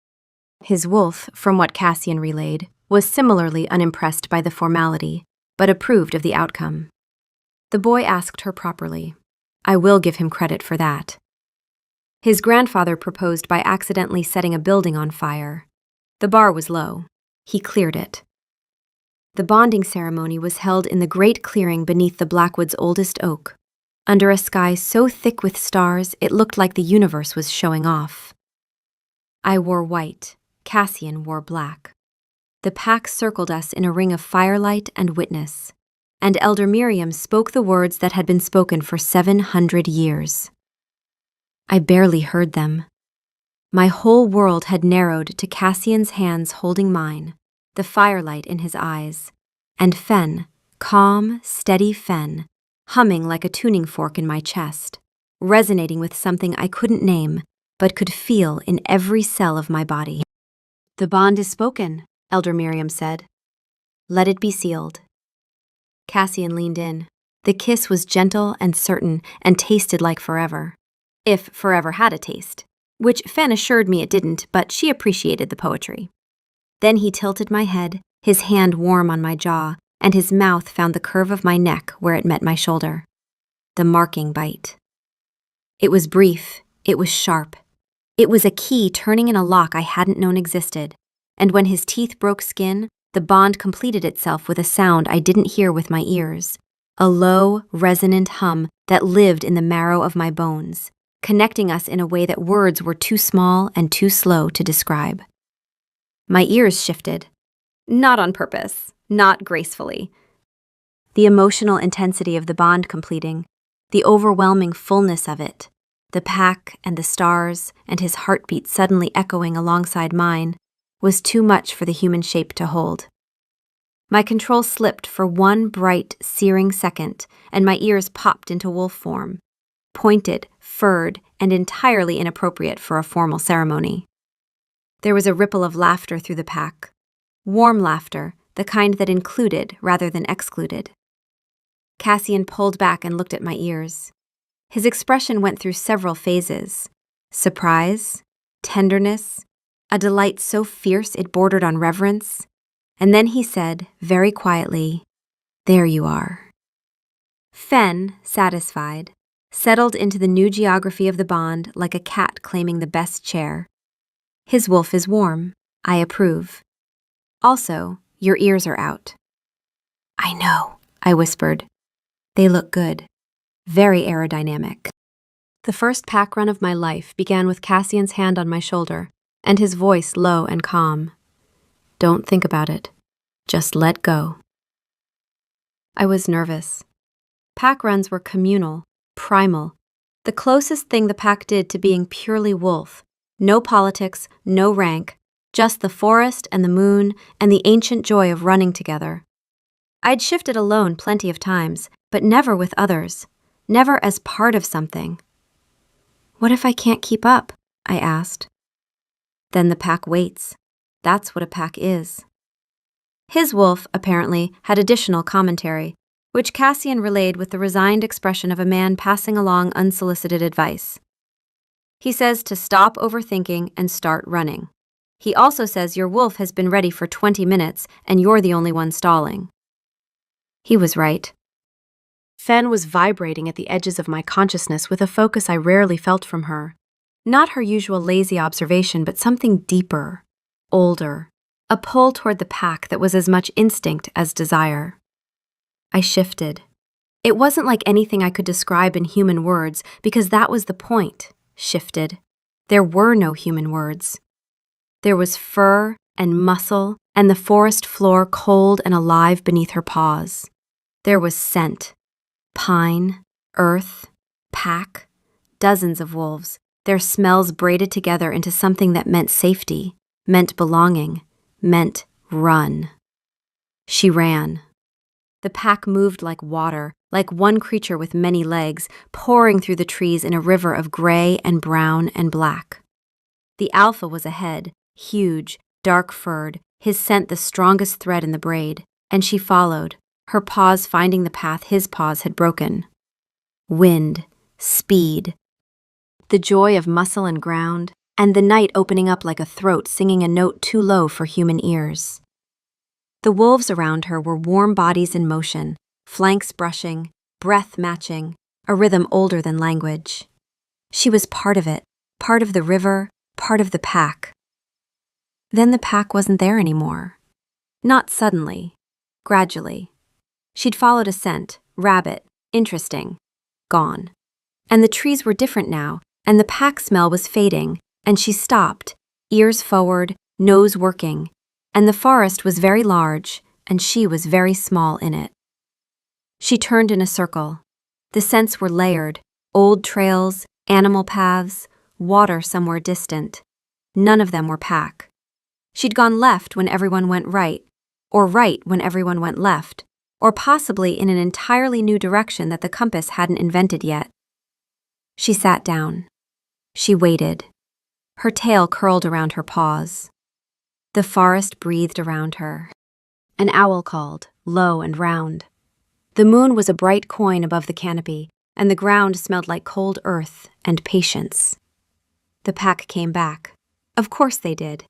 A: His wolf, from what Cassian relayed, was similarly unimpressed by the formality, but approved of the outcome. The boy asked her properly. I will give him credit for that. His grandfather proposed by accidentally setting a building on fire. The bar was low. He cleared it. The bonding ceremony was held in the great clearing beneath the Blackwood's oldest oak, under a sky so thick with stars it looked like the universe was showing off. I wore white. Cassian wore black. The pack circled us in a ring of firelight and witness, and Elder Miriam spoke the words that had been spoken for 700 years. I barely heard them. My whole world had narrowed to Cassian's hands holding mine, the firelight in his eyes, and Fenn, calm, steady Fenn, humming like a tuning fork in my chest, resonating with something I couldn't name, but could feel in every cell of my body. The bond is spoken, Elder Miriam said. Let it be sealed. Cassian leaned in. The kiss was gentle and certain and tasted like forever. If forever had a taste, which Fenn assured me it didn't, but she appreciated the poetry. Then he tilted my head, his hand warm on my jaw, and his mouth found the curve of my neck where it met my shoulder. The marking bite. It was brief, it was sharp. It was a key turning in a lock I hadn't known existed, and when his teeth broke skin, the bond completed itself with a sound I didn't hear with my ears, a low, resonant hum that lived in the marrow of my bones, connecting us in a way that words were too small and too slow to describe. My ears shifted. Not on purpose, not gracefully. The emotional intensity of the bond completing, the overwhelming fullness of it, the pack and the stars and his heartbeat suddenly echoing alongside mine, was too much for the human shape to hold. My control slipped for one bright, searing second, and my ears popped into wolf form, pointed, furred, and entirely inappropriate for a formal ceremony. There was a ripple of laughter through the pack. Warm laughter, the kind that included rather than excluded. Cassian pulled back and looked at my ears. His expression went through several phases: surprise, tenderness, a delight so fierce it bordered on reverence, and then he said, very quietly, "There you are." Fen, satisfied, settled into the new geography of the bond like a cat claiming the best chair. His wolf is warm. I approve. Also, your ears are out. I know, I whispered. They look good. Very aerodynamic. The first pack run of my life began with Cassian's hand on my shoulder and his voice low and calm. Don't think about it. Just let go. I was nervous. Pack runs were communal, primal, the closest thing the pack did to being purely wolf. No politics, no rank, just the forest and the moon and the ancient joy of running together. I'd shifted alone plenty of times, but never with others, never as part of something. What if I can't keep up? I asked. Then the pack waits. That's what a pack is. His wolf, apparently, had additional commentary, which Cassian relayed with the resigned expression of a man passing along unsolicited advice. He says to stop overthinking and start running. He also says your wolf has been ready for 20 minutes and you're the only one stalling. He was right. Fen was vibrating at the edges of my consciousness with a focus I rarely felt from her. Not her usual lazy observation, but something deeper, older, a pull toward the pack that was as much instinct as desire. I shifted. It wasn't like anything I could describe in human words, because that was the point. Shifted. There were no human words. There was fur and muscle and the forest floor cold and alive beneath her paws. There was scent. Pine, earth, pack, dozens of wolves, their smells braided together into something that meant safety, meant belonging, meant run. She ran. The pack moved like water, like one creature with many legs, pouring through the trees in a river of gray and brown and black. The alpha was ahead, huge, dark-furred, his scent the strongest thread in the braid, and she followed, her paws finding the path his paws had broken. Wind, speed, the joy of muscle and ground, and the night opening up like a throat singing a note too low for human ears. The wolves around her were warm bodies in motion, flanks brushing, breath matching, a rhythm older than language. She was part of it, part of the river, part of the pack. Then the pack wasn't there anymore. Not suddenly, gradually. She'd followed a scent, rabbit, interesting, gone. And the trees were different now, and the pack smell was fading, and she stopped, ears forward, nose working, and the forest was very large, and she was very small in it. She turned in a circle. The scents were layered, old trails, animal paths, water somewhere distant. None of them were pack. She'd gone left when everyone went right, or right when everyone went left, or possibly in an entirely new direction that the compass hadn't invented yet. She sat down. She waited. Her tail curled around her paws. The forest breathed around her. An owl called, low and round. The moon was a bright coin above the canopy, and the ground smelled like cold earth and patience. The pack came back. Of course they did.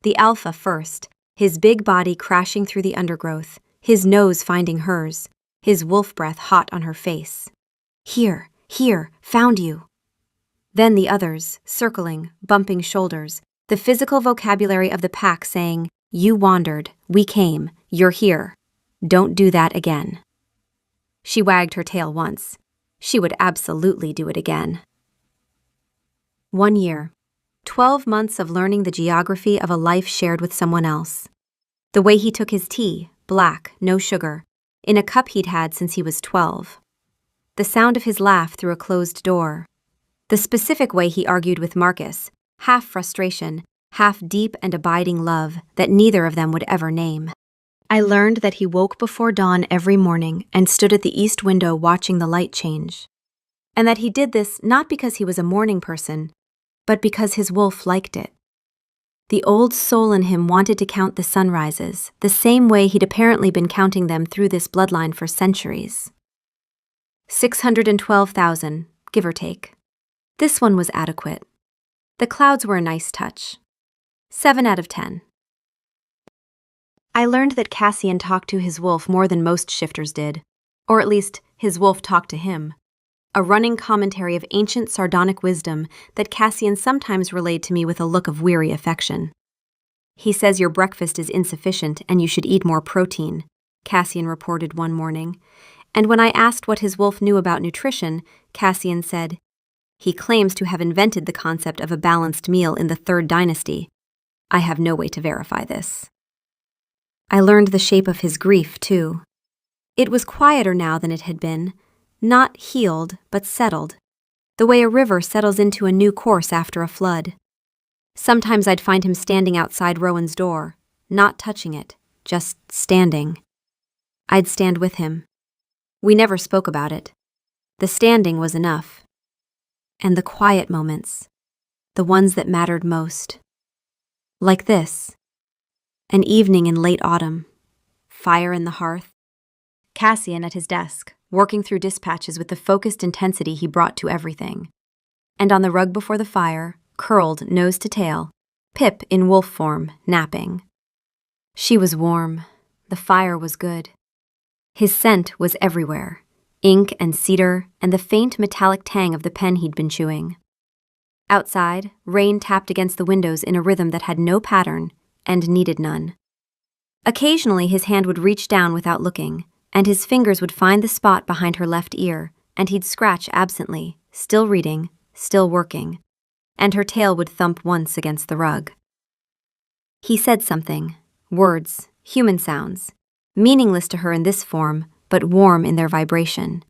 A: The alpha first, his big body crashing through the undergrowth, his nose finding hers, his wolf breath hot on her face. Here, found you. Then the others, circling, bumping shoulders, the physical vocabulary of the pack saying, "You wandered, we came, you're here. Don't do that again." She wagged her tail once. She would absolutely do it again. 1 year. 12 months of learning the geography of a life shared with someone else. The way he took his tea, black, no sugar, in a cup he'd had since he was 12. The sound of his laugh through a closed door. The specific way he argued with Marcus, half frustration, half deep and abiding love that neither of them would ever name. I learned that he woke before dawn every morning and stood at the east window watching the light change, and that he did this not because he was a morning person, but because his wolf liked it. The old soul in him wanted to count the sunrises, the same way he'd apparently been counting them through this bloodline for centuries. 612,000, give or take. This one was adequate. The clouds were a nice touch. 7 out of 10. I learned that Cassian talked to his wolf more than most shifters did, or at least his wolf talked to him. A running commentary of ancient sardonic wisdom that Cassian sometimes relayed to me with a look of weary affection. He says your breakfast is insufficient and you should eat more protein, Cassian reported one morning, and when I asked what his wolf knew about nutrition, Cassian said, he claims to have invented the concept of a balanced meal in the Third Dynasty. I have no way to verify this. I learned the shape of his grief, too. It was quieter now than it had been, not healed, but settled, the way a river settles into a new course after a flood. Sometimes I'd find him standing outside Rowan's door, not touching it, just standing. I'd stand with him. We never spoke about it. The standing was enough. And the quiet moments, the ones that mattered most. Like this. An evening in late autumn. Fire in the hearth. Cassian at his desk, working through dispatches with the focused intensity he brought to everything. And on the rug before the fire, curled nose to tail, Pip in wolf form, napping. She was warm. The fire was good. His scent was everywhere, ink and cedar and the faint metallic tang of the pen he'd been chewing. Outside, rain tapped against the windows in a rhythm that had no pattern and needed none. Occasionally his hand would reach down without looking, and his fingers would find the spot behind her left ear, and he'd scratch absently, still reading, still working, and her tail would thump once against the rug. He said something, words, human sounds, meaningless to her in this form, but warm in their vibration.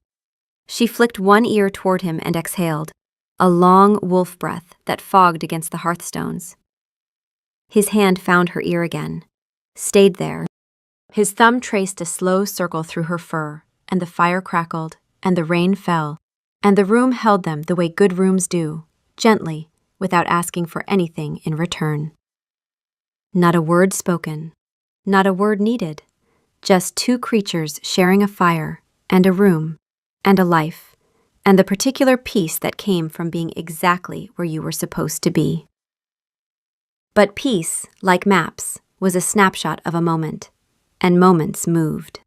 A: She flicked one ear toward him and exhaled, a long wolf breath that fogged against the hearthstones. His hand found her ear again, stayed there. His thumb traced a slow circle through her fur, and the fire crackled, and the rain fell, and the room held them the way good rooms do, gently, without asking for anything in return. Not a word spoken, not a word needed, just two creatures sharing a fire, and a room, and a life, and the particular peace that came from being exactly where you were supposed to be. But peace, like maps, was a snapshot of a moment. And moments moved.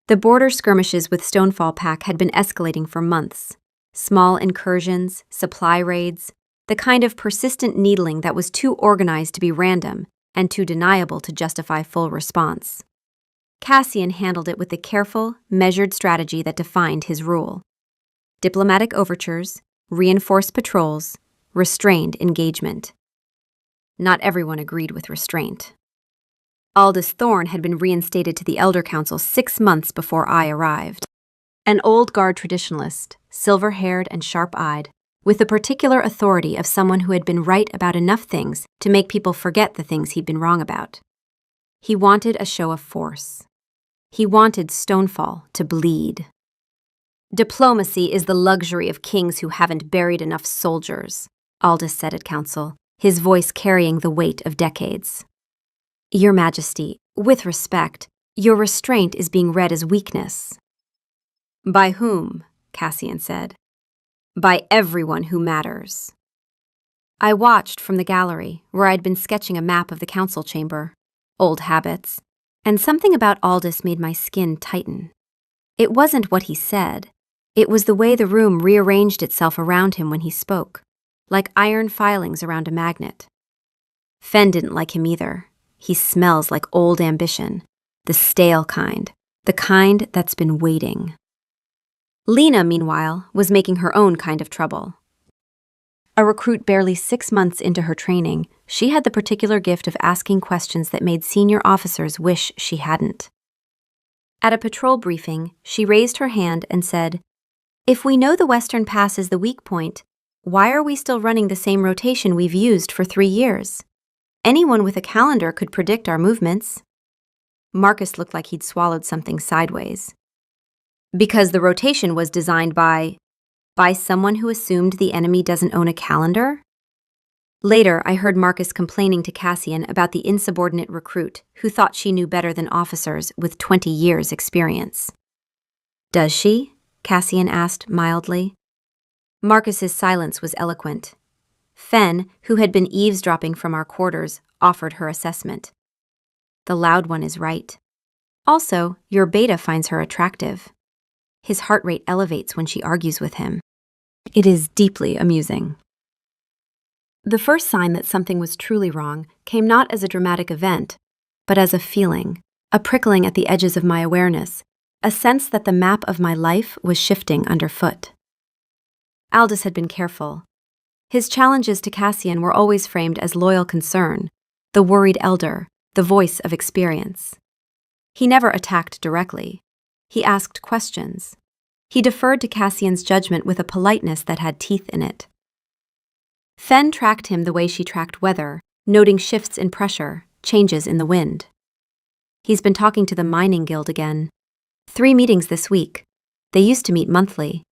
A: The border skirmishes with Stonefall Pack had been escalating for months. Small incursions, supply raids, the kind of persistent needling that was too organized to be random and too deniable to justify full response. Cassian handled it with the careful, measured strategy that defined his rule. Diplomatic overtures, reinforced patrols, restrained engagement. Not everyone agreed with restraint. Aldous Thorne had been reinstated to the Elder Council 6 months before I arrived. An old guard traditionalist, silver-haired and sharp-eyed, with the particular authority of someone who had been right about enough things to make people forget the things he'd been wrong about. He wanted a show of force. He wanted Stonefall to bleed. Diplomacy is the luxury of kings who haven't buried enough soldiers, Aldous said at council, his voice carrying the weight of decades. Your Majesty, with respect, your restraint is being read as weakness. By whom? Cassian said. By everyone who matters. I watched from the gallery, where I'd been sketching a map of the council chamber. Old habits. And something about Aldous made my skin tighten. It wasn't what he said. It was the way the room rearranged itself around him when he spoke, like iron filings around a magnet. Fen didn't like him either. He smells like old ambition, the stale kind, the kind that's been waiting. Lena, meanwhile, was making her own kind of trouble. A recruit barely 6 months into her training, she had the particular gift of asking questions that made senior officers wish she hadn't. At a patrol briefing, she raised her hand and said, "If we know the Western Pass is the weak point, why are we still running the same rotation we've used for 3 years? Anyone with a calendar could predict our movements. Marcus looked like he'd swallowed something sideways. Because the rotation was designed by someone who assumed the enemy doesn't own a calendar? Later, I heard Marcus complaining to Cassian about the insubordinate recruit who thought she knew better than officers with 20 years' experience. Does she? Cassian asked mildly. Marcus's silence was eloquent. Fen, who had been eavesdropping from our quarters, offered her assessment. The loud one is right. Also, your beta finds her attractive. His heart rate elevates when she argues with him. It is deeply amusing. The first sign that something was truly wrong came not as a dramatic event, but as a feeling, a prickling at the edges of my awareness, a sense that the map of my life was shifting underfoot. Aldous had been careful. His challenges to Cassian were always framed as loyal concern, the worried elder, the voice of experience. He never attacked directly. He asked questions. He deferred to Cassian's judgment with a politeness that had teeth in it. Fen tracked him the way she tracked weather, noting shifts in pressure, changes in the wind. He's been talking to the mining guild again. 3 meetings this week. They used to meet monthly.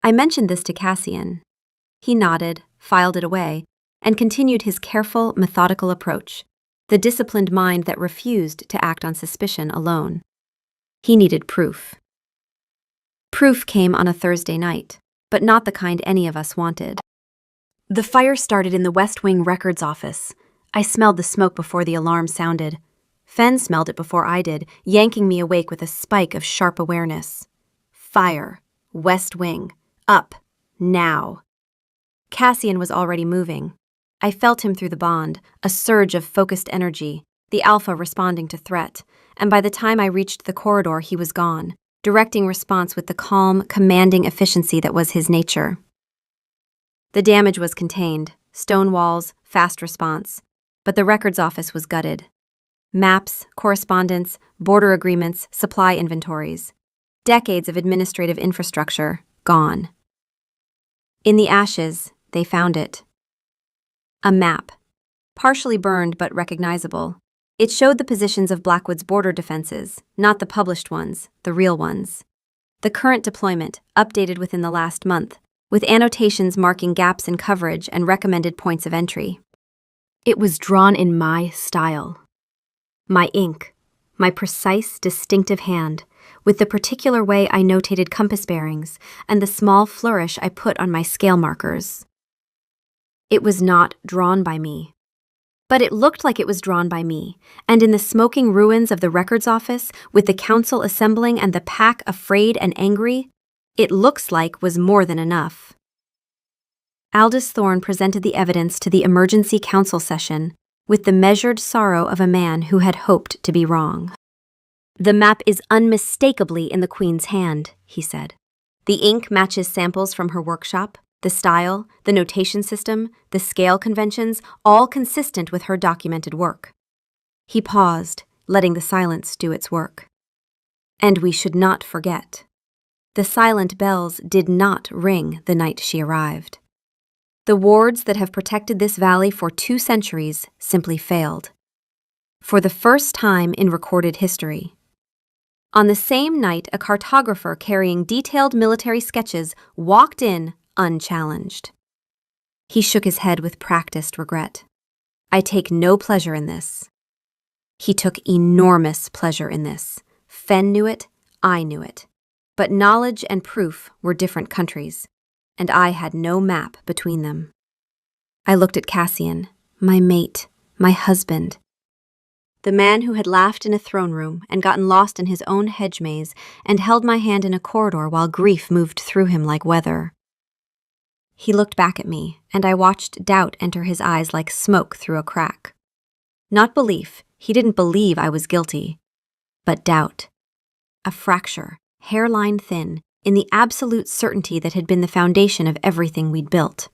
A: I mentioned this to Cassian. He nodded, filed it away, and continued his careful, methodical approach, the disciplined mind that refused to act on suspicion alone. He needed proof. Proof came on a Thursday night, but not the kind any of us wanted. The fire started in the West Wing Records office. I smelled the smoke before the alarm sounded. Fen smelled it before I did, yanking me awake with a spike of sharp awareness. Fire. West Wing. Up. Now. Cassian was already moving. I felt him through the bond, a surge of focused energy, the alpha responding to threat, and by the time I reached the corridor, he was gone, directing response with the calm, commanding efficiency that was his nature. The damage was contained, stone walls, fast response, but the records office was gutted. Maps, correspondence, border agreements, supply inventories. Decades of administrative infrastructure, gone. In the ashes, they found it. A map, partially burned but recognizable. It showed the positions of Blackwood's border defenses, not the published ones, the real ones. The current deployment, updated within the last month, with annotations marking gaps in coverage and recommended points of entry. It was drawn in my style. My ink, my precise, distinctive hand, with the particular way I notated compass bearings and the small flourish I put on my scale markers. It was not drawn by me. But it looked like it was drawn by me, and in the smoking ruins of the records office, with the council assembling and the pack afraid and angry, it looks like was more than enough. Aldous Thorne presented the evidence to the emergency council session with the measured sorrow of a man who had hoped to be wrong. The map is unmistakably in the Queen's hand, he said. The ink matches samples from her workshop, the style, the notation system, the scale conventions, all consistent with her documented work. He paused, letting the silence do its work. And we should not forget. The silent bells did not ring the night she arrived. The wards that have protected this valley for 2 centuries simply failed. For the first time in recorded history. On the same night, a cartographer carrying detailed military sketches walked in unchallenged. He shook his head with practiced regret. I take no pleasure in this. He took enormous pleasure in this. Fen knew it, I knew it. But knowledge and proof were different countries, and I had no map between them. I looked at Cassian, my mate, my husband. The man who had laughed in a throne room and gotten lost in his own hedge maze and held my hand in a corridor while grief moved through him like weather. He looked back at me, and I watched doubt enter his eyes like smoke through a crack. Not belief, he didn't believe I was guilty, but doubt. A fracture, hairline thin, in the absolute certainty that had been the foundation of everything we'd built.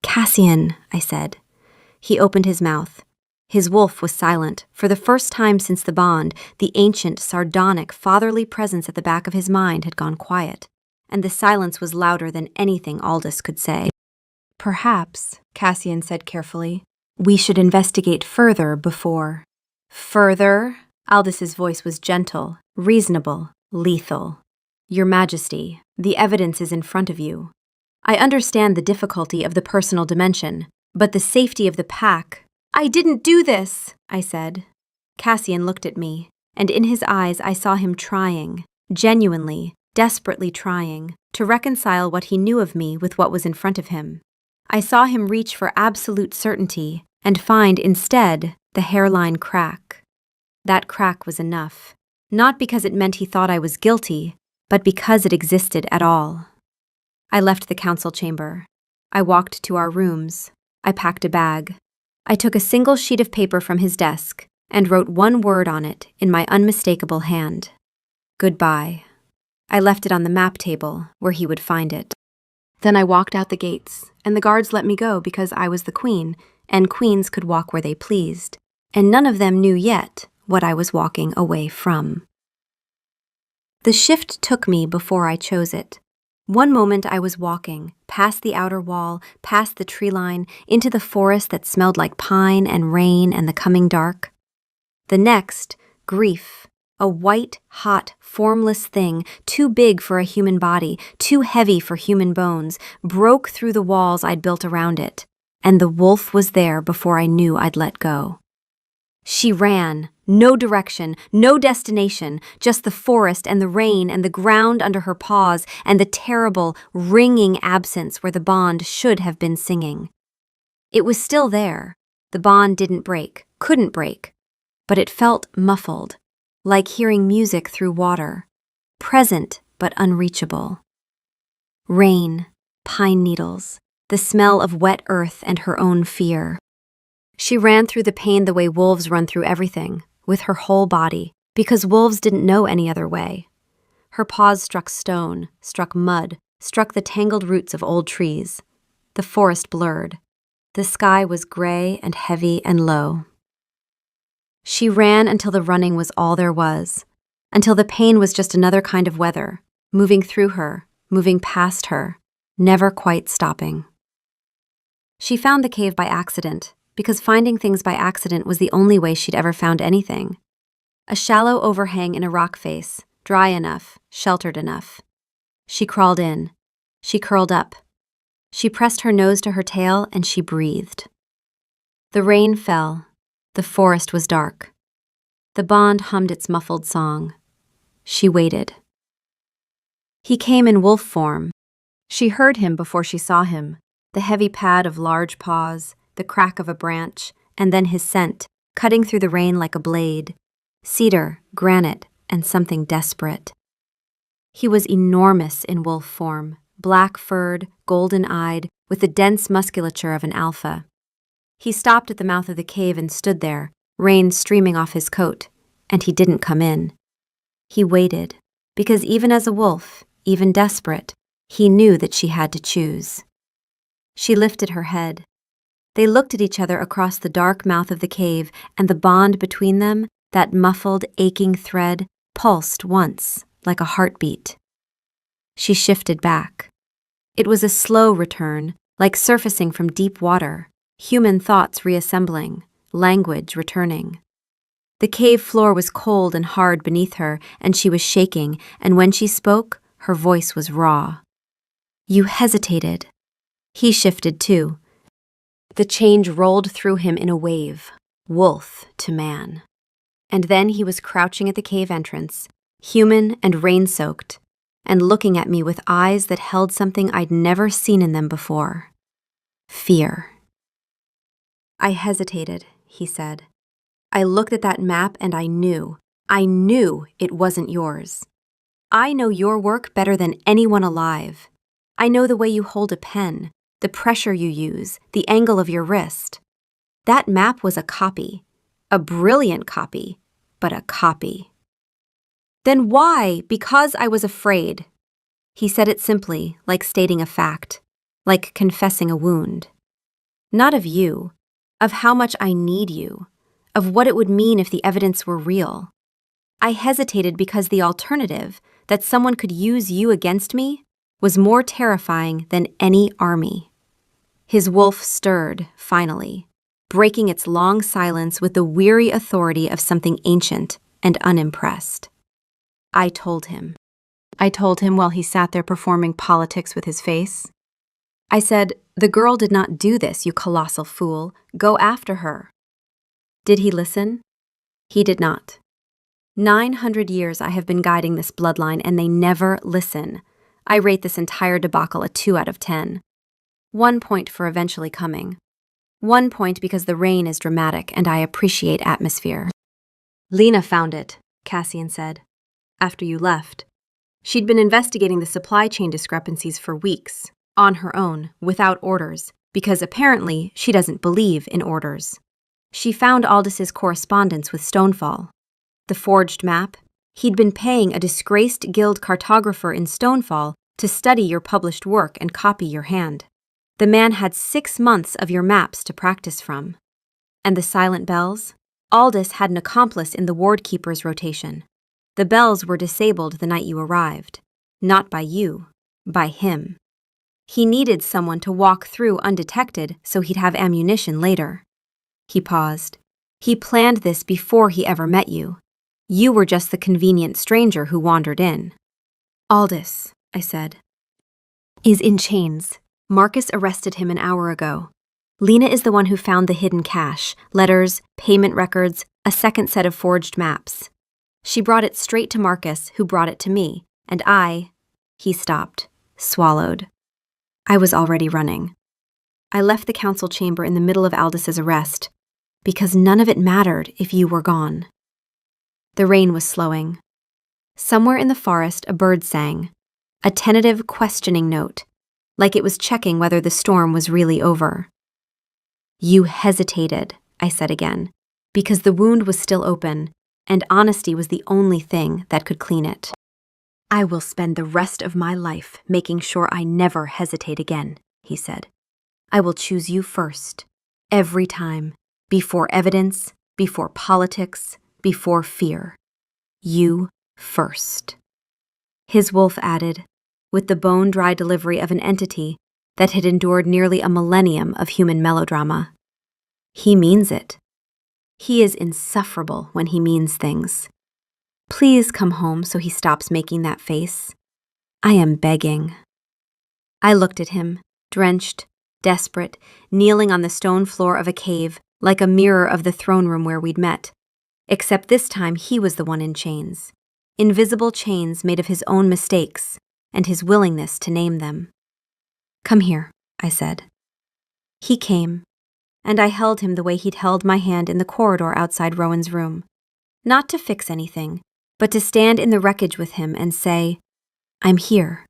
A: Cassian, I said. He opened his mouth. His wolf was silent. For the first time since the bond, the ancient, sardonic, fatherly presence at the back of his mind had gone quiet, and the silence was louder than anything Aldous could say. Perhaps, Cassian said carefully, We should investigate further before. Further? Aldis's voice was gentle, reasonable, lethal. Your Majesty, the evidence is in front of you. I understand the difficulty of the personal dimension, but the safety of the pack— I didn't do this, I said. Cassian looked at me, and in his eyes I saw him trying, genuinely, desperately trying, to reconcile what he knew of me with what was in front of him. I saw him reach for absolute certainty and find instead the hairline crack. That crack was enough, not because it meant he thought I was guilty, but because it existed at all. I left the council chamber. I walked to our rooms. I packed a bag. I took a single sheet of paper from his desk and wrote one word on it in my unmistakable hand. Goodbye. I left it on the map table where he would find it. Then I walked out the gates, and the guards let me go because I was the queen, and queens could walk where they pleased, and none of them knew yet what I was walking away from. The shift took me before I chose it. One moment I was walking, past the outer wall, past the tree line, into the forest that smelled like pine and rain and the coming dark. The next, grief, a white, hot, formless thing, too big for a human body, too heavy for human bones, broke through the walls I'd built around it, and the wolf was there before I knew I'd let go. She ran, no direction, no destination, just the forest and the rain and the ground under her paws and the terrible, ringing absence where the bond should have been singing. It was still there. The bond didn't break, couldn't break, but it felt muffled, like hearing music through water, present but unreachable. Rain, pine needles, the smell of wet earth and her own fear. She ran through the pain the way wolves run through everything, with her whole body, because wolves didn't know any other way. Her paws struck stone, struck mud, struck the tangled roots of old trees. The forest blurred. The sky was gray and heavy and low. She ran until the running was all there was, until the pain was just another kind of weather, moving through her, moving past her, never quite stopping. She found the cave by accident, because finding things by accident was the only way she'd ever found anything. A shallow overhang in a rock face, dry enough, sheltered enough. She crawled in. She curled up. She pressed her nose to her tail and she breathed. The rain fell. The forest was dark. The bond hummed its muffled song. She waited. He came in wolf form. She heard him before she saw him, the heavy pad of large paws, the crack of a branch, and then his scent, cutting through the rain like a blade. Cedar, granite, and something desperate. He was enormous in wolf form, black-furred, golden-eyed, with the dense musculature of an alpha. He stopped at the mouth of the cave and stood there, rain streaming off his coat, and he didn't come in. He waited, because even as a wolf, even desperate, he knew that she had to choose. She lifted her head. They looked at each other across the dark mouth of the cave, and the bond between them, that muffled, aching thread, pulsed once, like a heartbeat. She shifted back. It was a slow return, like surfacing from deep water, human thoughts reassembling, language returning. The cave floor was cold and hard beneath her, and she was shaking, and when she spoke, her voice was raw. You hesitated. He shifted too. The change rolled through him in a wave, wolf to man. And then he was crouching at the cave entrance, human and rain-soaked, and looking at me with eyes that held something I'd never seen in them before. Fear. I hesitated, he said. I looked at that map and I knew it wasn't yours. I know your work better than anyone alive. I know the way you hold a pen, the pressure you use, the angle of your wrist. That map was a copy, a brilliant copy, but a copy. Then why? Because I was afraid. He said it simply, like stating a fact, like confessing a wound. Not of you, of how much I need you, of what it would mean if the evidence were real. I hesitated because the alternative, that someone could use you against me, was more terrifying than any army. His wolf stirred, finally, breaking its long silence with the weary authority of something ancient and unimpressed. I told him while he sat there performing politics with his face. I said, "The girl did not do this, you colossal fool. Go after her." Did he listen? He did not. 900 years I have been guiding this bloodline, and they never listen. I rate this entire debacle a 2 out of 10. 1 point for eventually coming. 1 point because the rain is dramatic and I appreciate atmosphere. "Lena found it," Cassian said, "after you left. She'd been investigating the supply chain discrepancies for weeks, on her own, without orders, because apparently she doesn't believe in orders. She found Aldis's correspondence with Stonefall. The forged map. He'd been paying a disgraced guild cartographer in Stonefall to study your published work and copy your hand. The man had 6 months of your maps to practice from. And the silent bells? Aldis had an accomplice in the ward keeper's rotation. The bells were disabled the night you arrived. Not by you, by him. He needed someone to walk through undetected so he'd have ammunition later." He paused. "He planned this before he ever met you. You were just the convenient stranger who wandered in." "Aldis," I said, "is in chains. Marcus arrested him an hour ago. Lena is the one who found the hidden cash, letters, payment records, a second set of forged maps. She brought it straight to Marcus, who brought it to me, and He stopped, swallowed. I was already running. I left the council chamber in the middle of Aldis's arrest, because none of it mattered if you were gone." The rain was slowing. Somewhere in the forest, a bird sang, a tentative, questioning note, like it was checking whether the storm was really over. "You hesitated," I said again, "because the wound was still open, and honesty was the only thing that could clean it." "I will spend the rest of my life making sure I never hesitate again," he said. "I will choose you first, every time, before evidence, before politics, before fear. You first." His wolf added, with the bone-dry delivery of an entity that had endured nearly a millennium of human melodrama. "He means it. He is insufferable when he means things. Please come home so he stops making that face. I am begging." I looked at him, drenched, desperate, kneeling on the stone floor of a cave, like a mirror of the throne room where we'd met. Except this time he was the one in chains. Invisible chains made of his own mistakes, and his willingness to name them. "Come here," I said. He came, and I held him the way he'd held my hand in the corridor outside Rowan's room. Not to fix anything, but to stand in the wreckage with him and say, "I'm here.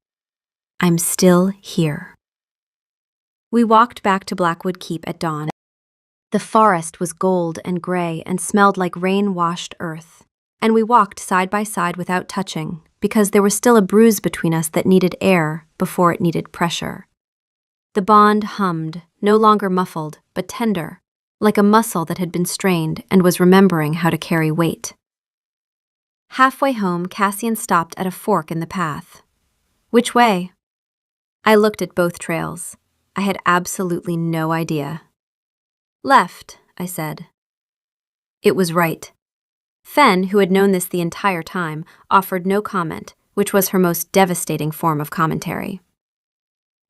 A: I'm still here." We walked back to Blackwood Keep at dawn. The forest was gold and gray and smelled like rain-washed earth, and we walked side by side without touching, because there was still a bruise between us that needed air before it needed pressure. The bond hummed, no longer muffled, but tender, like a muscle that had been strained and was remembering how to carry weight. Halfway home, Cassian stopped at a fork in the path. "Which way?" I looked at both trails. I had absolutely no idea. "Left," I said. It was right. Fen, who had known this the entire time, offered no comment, which was her most devastating form of commentary.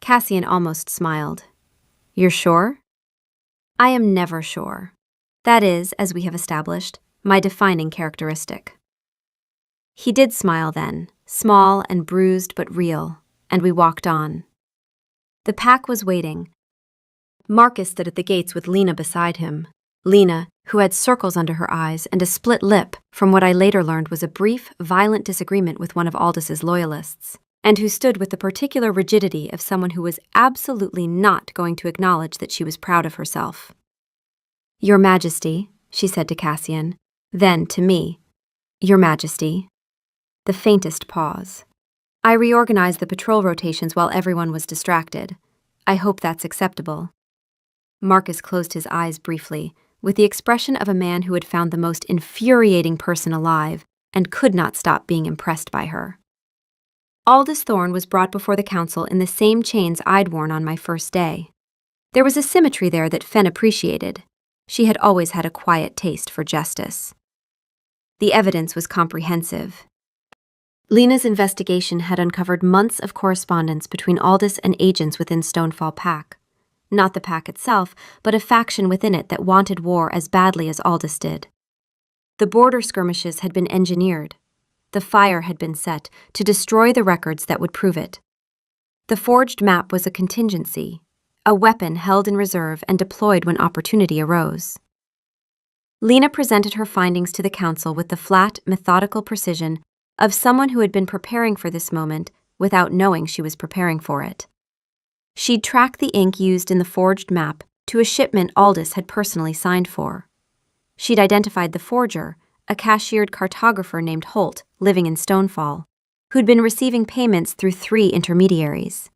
A: Cassian almost smiled. "You're sure?" "I am never sure. That is, as we have established, my defining characteristic." He did smile then, small and bruised but real, and we walked on. The pack was waiting. Marcus stood at the gates with Lena beside him. Lena, who had circles under her eyes and a split lip from what I later learned was a brief, violent disagreement with one of Aldis's loyalists, and who stood with the particular rigidity of someone who was absolutely not going to acknowledge that she was proud of herself. "Your Majesty," she said to Cassian, then to me, "Your Majesty." The faintest pause. I reorganized the patrol rotations while everyone was distracted. I hope that's acceptable. Marcus closed his eyes briefly, with the expression of a man who had found the most infuriating person alive and could not stop being impressed by her. Aldis Thorne was brought before the council in the same chains I'd worn on my first day. There was a symmetry there that Fen appreciated. She had always had a quiet taste for justice. The evidence was comprehensive. Lena's investigation had uncovered months of correspondence between Aldous and agents within Stonefall Pack. Not the pack itself, but a faction within it that wanted war as badly as Aldous did. The border skirmishes had been engineered. The fire had been set to destroy the records that would prove it. The forged map was a contingency, a weapon held in reserve and deployed when opportunity arose. Lena presented her findings to the council with the flat, methodical precision of someone who had been preparing for this moment without knowing she was preparing for it. She'd tracked the ink used in the forged map to a shipment Aldous had personally signed for. She'd identified the forger, a cashiered cartographer named Holt, living in Stonefall, who'd been receiving payments through 3 intermediaries.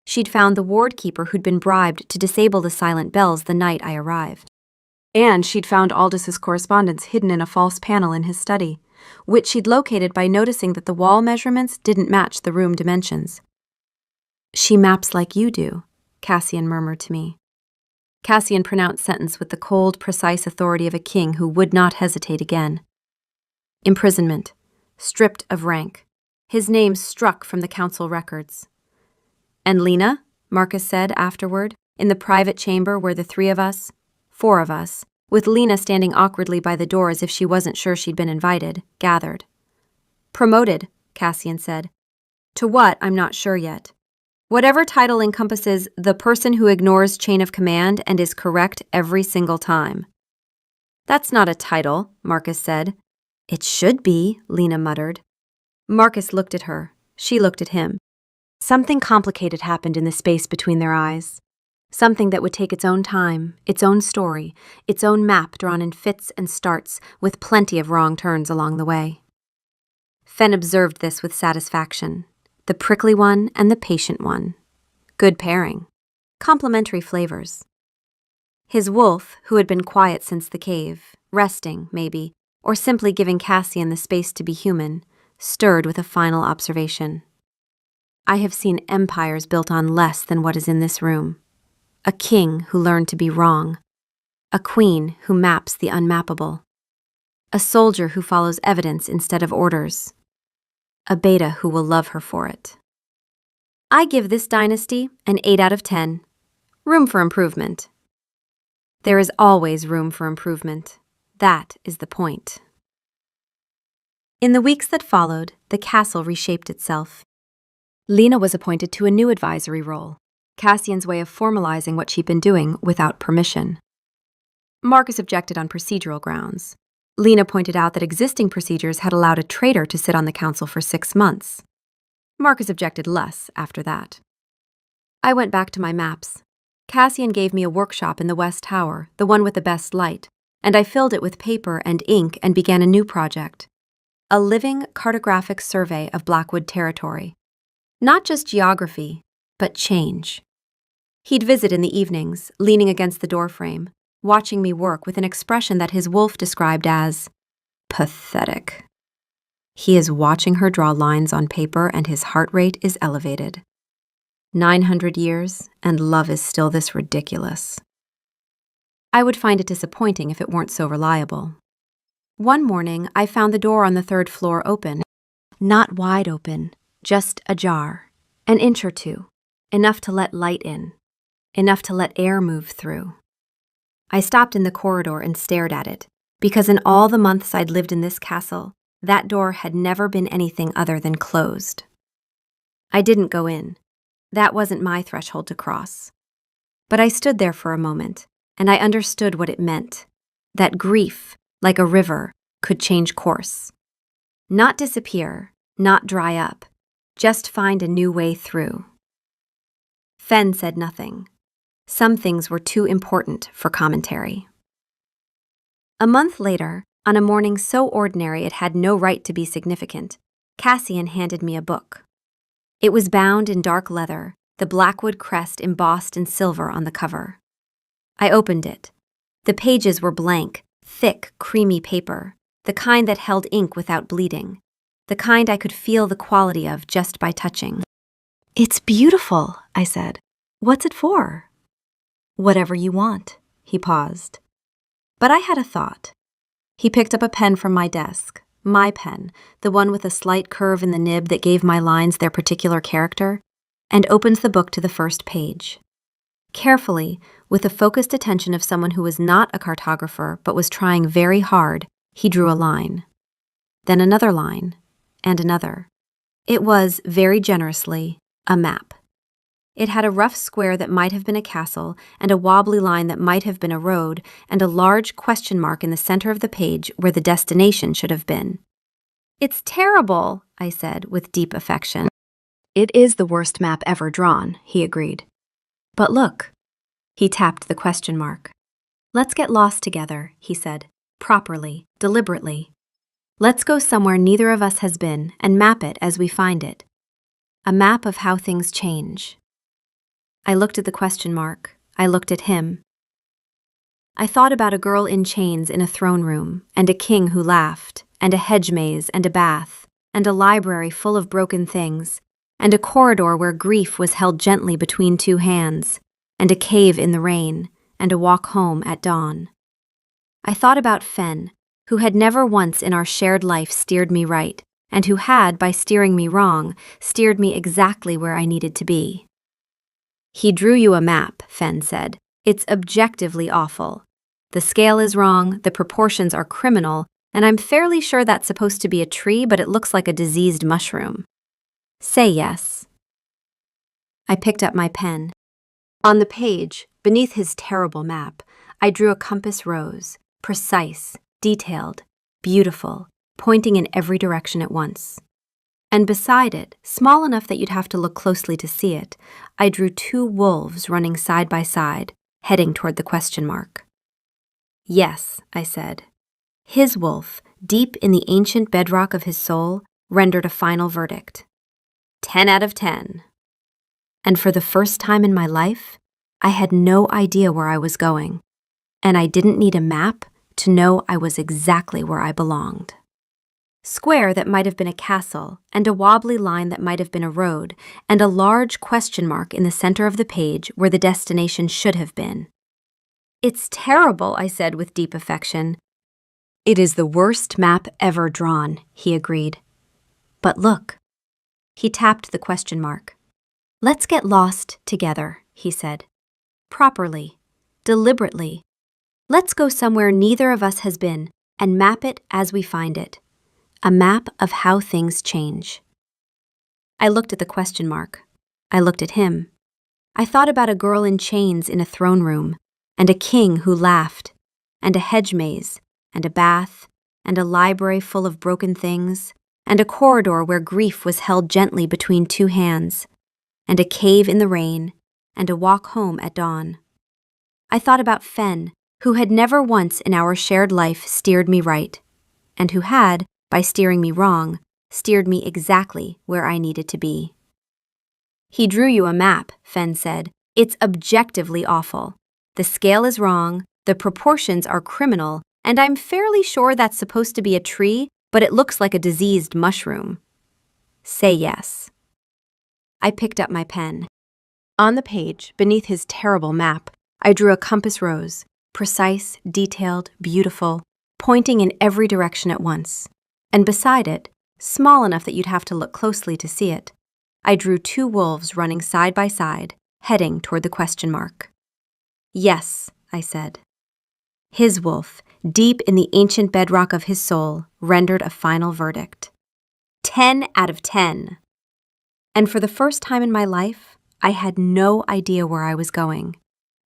A: She'd found the ward keeper who'd been bribed to disable the silent bells the night I arrived. And she'd found Aldous's correspondence hidden in a false panel in his study, which she'd located by noticing that the wall measurements didn't match the room dimensions. "She maps like you do," Cassian murmured to me. Cassian pronounced sentence with the cold, precise authority of a king who would not hesitate again. Imprisonment, stripped of rank, his name struck from the council records. "And Lena?" Marcus said afterward, in the private chamber where the 3 of us, 4 of us, with Lena standing awkwardly by the door as if she wasn't sure she'd been invited, gathered. "Promoted," Cassian said. "To what, I'm not sure yet. Whatever title encompasses the person who ignores chain of command and is correct every single time." "That's not a title," Marcus said. "It should be," Lena muttered. Marcus looked at her. She looked at him. Something complicated happened in the space between their eyes. Something that would take its own time, its own story, its own map drawn in fits and starts, with plenty of wrong turns along the way. Fenn observed this with satisfaction. The prickly one and the patient one. Good pairing. Complementary flavors. His wolf, who had been quiet since the cave, resting, maybe, or simply giving Cassian the space to be human, stirred with a final observation. "I have seen empires built on less than what is in this room. A king who learned to be wrong. A queen who maps the unmappable. A soldier who follows evidence instead of orders. A beta who will love her for it. I give this dynasty an 8 out of 10. Room for improvement." There is always room for improvement. That is the point. In the weeks that followed, the castle reshaped itself. Lena was appointed to a new advisory role, Cassian's way of formalizing what she'd been doing without permission. Marcus objected on procedural grounds. Lena pointed out that existing procedures had allowed a traitor to sit on the council for 6 months. Marcus objected less after that. I went back to my maps. Cassian gave me a workshop in the West Tower, the one with the best light, and I filled it with paper and ink and began a new project. A living cartographic survey of Blackwood territory. Not just geography, but change. He'd visit in the evenings, leaning against the doorframe, watching me work with an expression that his wolf described as pathetic. He is watching her draw lines on paper and his heart rate is elevated. 900 years, and love is still this ridiculous. I would find it disappointing if it weren't so reliable. One morning, I found the door on the 3rd floor open. Not wide open, just ajar, an inch or 2, enough to let light in, enough to let air move through. I stopped in the corridor and stared at it, because in all the months I'd lived in this castle, that door had never been anything other than closed. I didn't go in. That wasn't my threshold to cross. But I stood there for a moment, and I understood what it meant. That grief, like a river, could change course. Not disappear, not dry up, just find a new way through. Fenn said nothing. Some things were too important for commentary. A month later, on a morning so ordinary it had no right to be significant, Cassian handed me a book. It was bound in dark leather, the Blackwood crest embossed in silver on the cover. I opened it. The pages were blank, thick, creamy paper, the kind that held ink without bleeding, the kind I could feel the quality of just by touching. "It's beautiful," I said. "What's it for?" "Whatever you want." He paused. But I had a thought. He picked up a pen from my desk, my pen, the one with a slight curve in the nib that gave my lines their particular character, and opened the book to the first page. Carefully, with the focused attention of someone who was not a cartographer but was trying very hard, he drew a line. Then another line, and another. It was, very generously, a map. It had a rough square that might have been a castle, and a wobbly line that might have been a road, and a large question mark in the center of the page where the destination should have been. "It's terrible," I said with deep affection. "It is the worst map ever drawn," he agreed. "But look." He tapped the question mark. "Let's get lost together," he said, properly, deliberately. "Let's go somewhere neither of us has been and map it as we find it. A map of how things change." I looked at the question mark. I looked at him. I thought about a girl in chains in a throne room, and a king who laughed, and a hedge maze and a bath, and a library full of broken things, and a corridor where grief was held gently between two hands, and a cave in the rain, and a walk home at dawn. I thought about Fen, who had never once in our shared life steered me right, and who had, by steering me wrong, steered me exactly where I needed to be. "He drew you a map," Fen said. "It's objectively awful. The scale is wrong, the proportions are criminal, and I'm fairly sure that's supposed to be a tree, but it looks like a diseased mushroom. Say yes." I picked up my pen. On the page, beneath his terrible map, I drew a compass rose, precise, detailed, beautiful, pointing in every direction at once. And beside it, small enough that you'd have to look closely to see it, I drew two wolves running side by side, heading toward the question mark. "Yes," I said. His wolf, deep in the ancient bedrock of his soul, rendered a final verdict. 10 out of 10. And for the first time in my life, I had no idea where I was going, and I didn't need a map to know I was exactly where I belonged. Square that might have been a castle, and a wobbly line that might have been a road, and a large question mark in the center of the page where the destination should have been. "It's terrible," I said with deep affection. "It is the worst map ever drawn," he agreed. "But look." He tapped the question mark. "Let's get lost together," he said. Properly, deliberately. "Let's go somewhere neither of us has been and map it as we find it. A map of how things change." I looked at the question mark. I looked at him. I thought about a girl in chains in a throne room, and a king who laughed, and a hedge maze, and a bath, and a library full of broken things, and a corridor where grief was held gently between two hands, and a cave in the rain, and a walk home at dawn. I thought about Fen, who had never once in our shared life steered me right, and who had, by steering me wrong, steered me exactly where I needed to be. "He drew you a map," Fen said. "It's objectively awful. The scale is wrong, the proportions are criminal, and I'm fairly sure that's supposed to be a tree, but it looks like a diseased mushroom. Say yes." I picked up my pen. On the page, beneath his terrible map, I drew a compass rose, precise, detailed, beautiful, pointing in every direction at once. And beside it, small enough that you'd have to look closely to see it, I drew two wolves running side by side, heading toward the question mark. "Yes," I said. His wolf, deep in the ancient bedrock of his soul, rendered a final verdict. 10 out of 10. And for the first time in my life, I had no idea where I was going,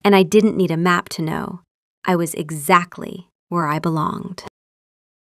A: and I didn't need a map to know. I was exactly where I belonged.